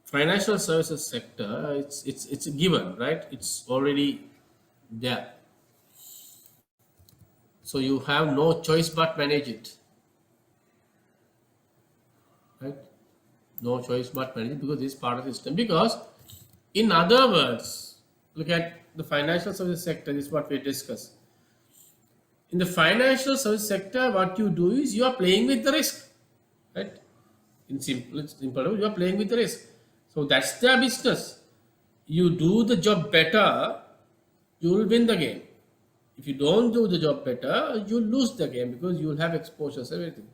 financial services sector, it's a given, right? It's already there. So you have no choice but manage it. Right? No choice but manage it because this is part of the system. Because in other words, look at the financial services sector, this is what we discussed. In the financial service sector, what you do is you are playing with the risk, right? In simple terms, you are playing with the risk. So that's their business. You do the job better, you will win the game. If you don't do the job better, you lose the game because you will have exposures, everything.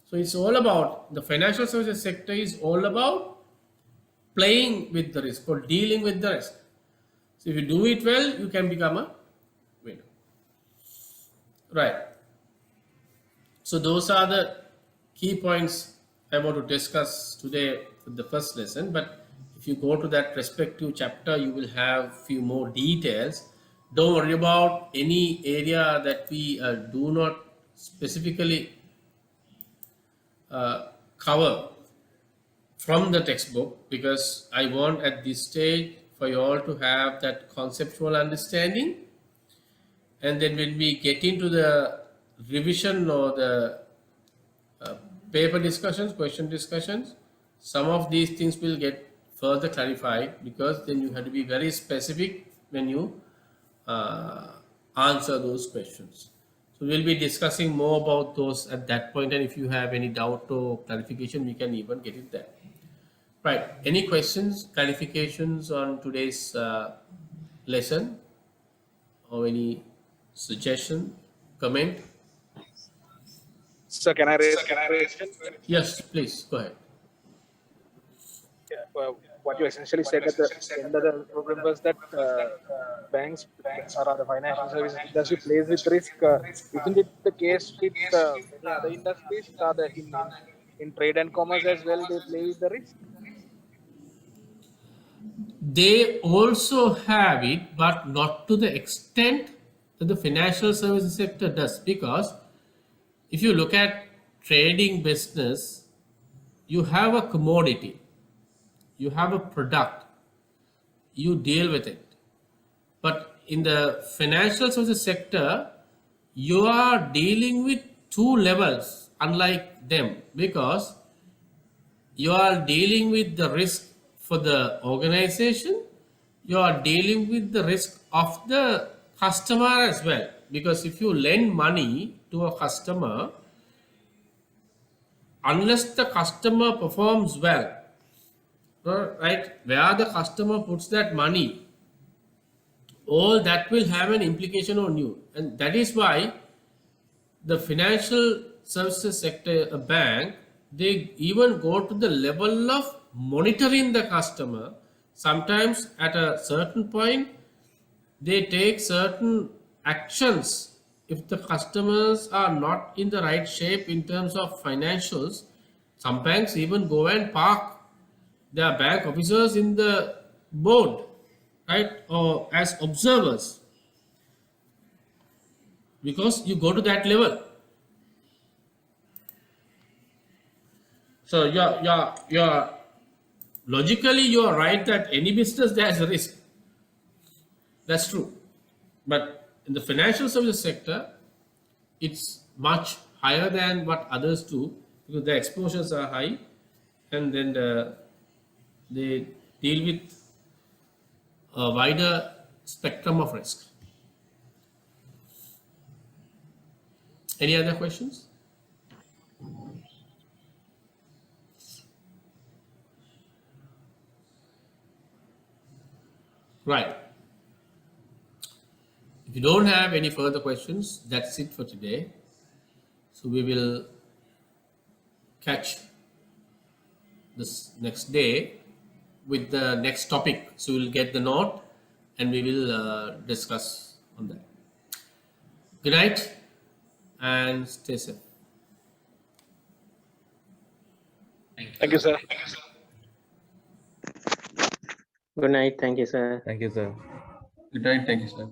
So it's all about, the financial services sector is all about playing with the risk or dealing with the risk. So if you do it well, you can become a winner. Right. So those are the key points I want to discuss today with the first lesson. But if you go to that respective chapter, you will have few more details. Don't worry about any area that we do not specifically cover from the textbook, because I want at this stage for you all to have that conceptual understanding. And then when we get into the revision or the paper discussions, question discussions, some of these things will get further clarified, because then you have to be very specific when you answer those questions. So we'll be discussing more about those at that point, and if you have any doubt or clarification, we can even get it there. Right. Any questions, clarifications on today's lesson, or any suggestion, comment? So can I raise a question? Yes, please go ahead. Yeah, well, what you essentially said at the end of the program was that banks or the financial services industry plays with risk. Isn't it the case with many other industries? In trade and commerce as well, they play with the risk? They also have it, but not to the extent that the financial services sector does. Because if you look at trading business, you have a commodity, you have a product, you deal with it. But in the financial services sector, you are dealing with two levels unlike them, because you are dealing with the risk for the organization, you are dealing with the risk of the customer as well. Because if you lend money to a customer, unless the customer performs well, right, where the customer puts that money, all that will have an implication on you. And that is why the financial services sector, a bank, they even go to the level of monitoring the customer. Sometimes at a certain point, they take certain actions. If the customers are not in the right shape in terms of financials, some banks even go and park their bank officers in the board, right, or as observers, because you go to that level. So you're logically you're right that any business there has a risk. That's true. But in the financial services sector, it's much higher than what others do because the exposures are high, and then they deal with a wider spectrum of risk. Any other questions? Right. If you don't have any further questions, that's it for today. So we will catch this next day with the next topic. So we'll get the note and we will discuss on that. Good night and stay safe. Thank you, sir. Good night. Thank you, sir. Thank you, sir. Good night. Thank you, sir.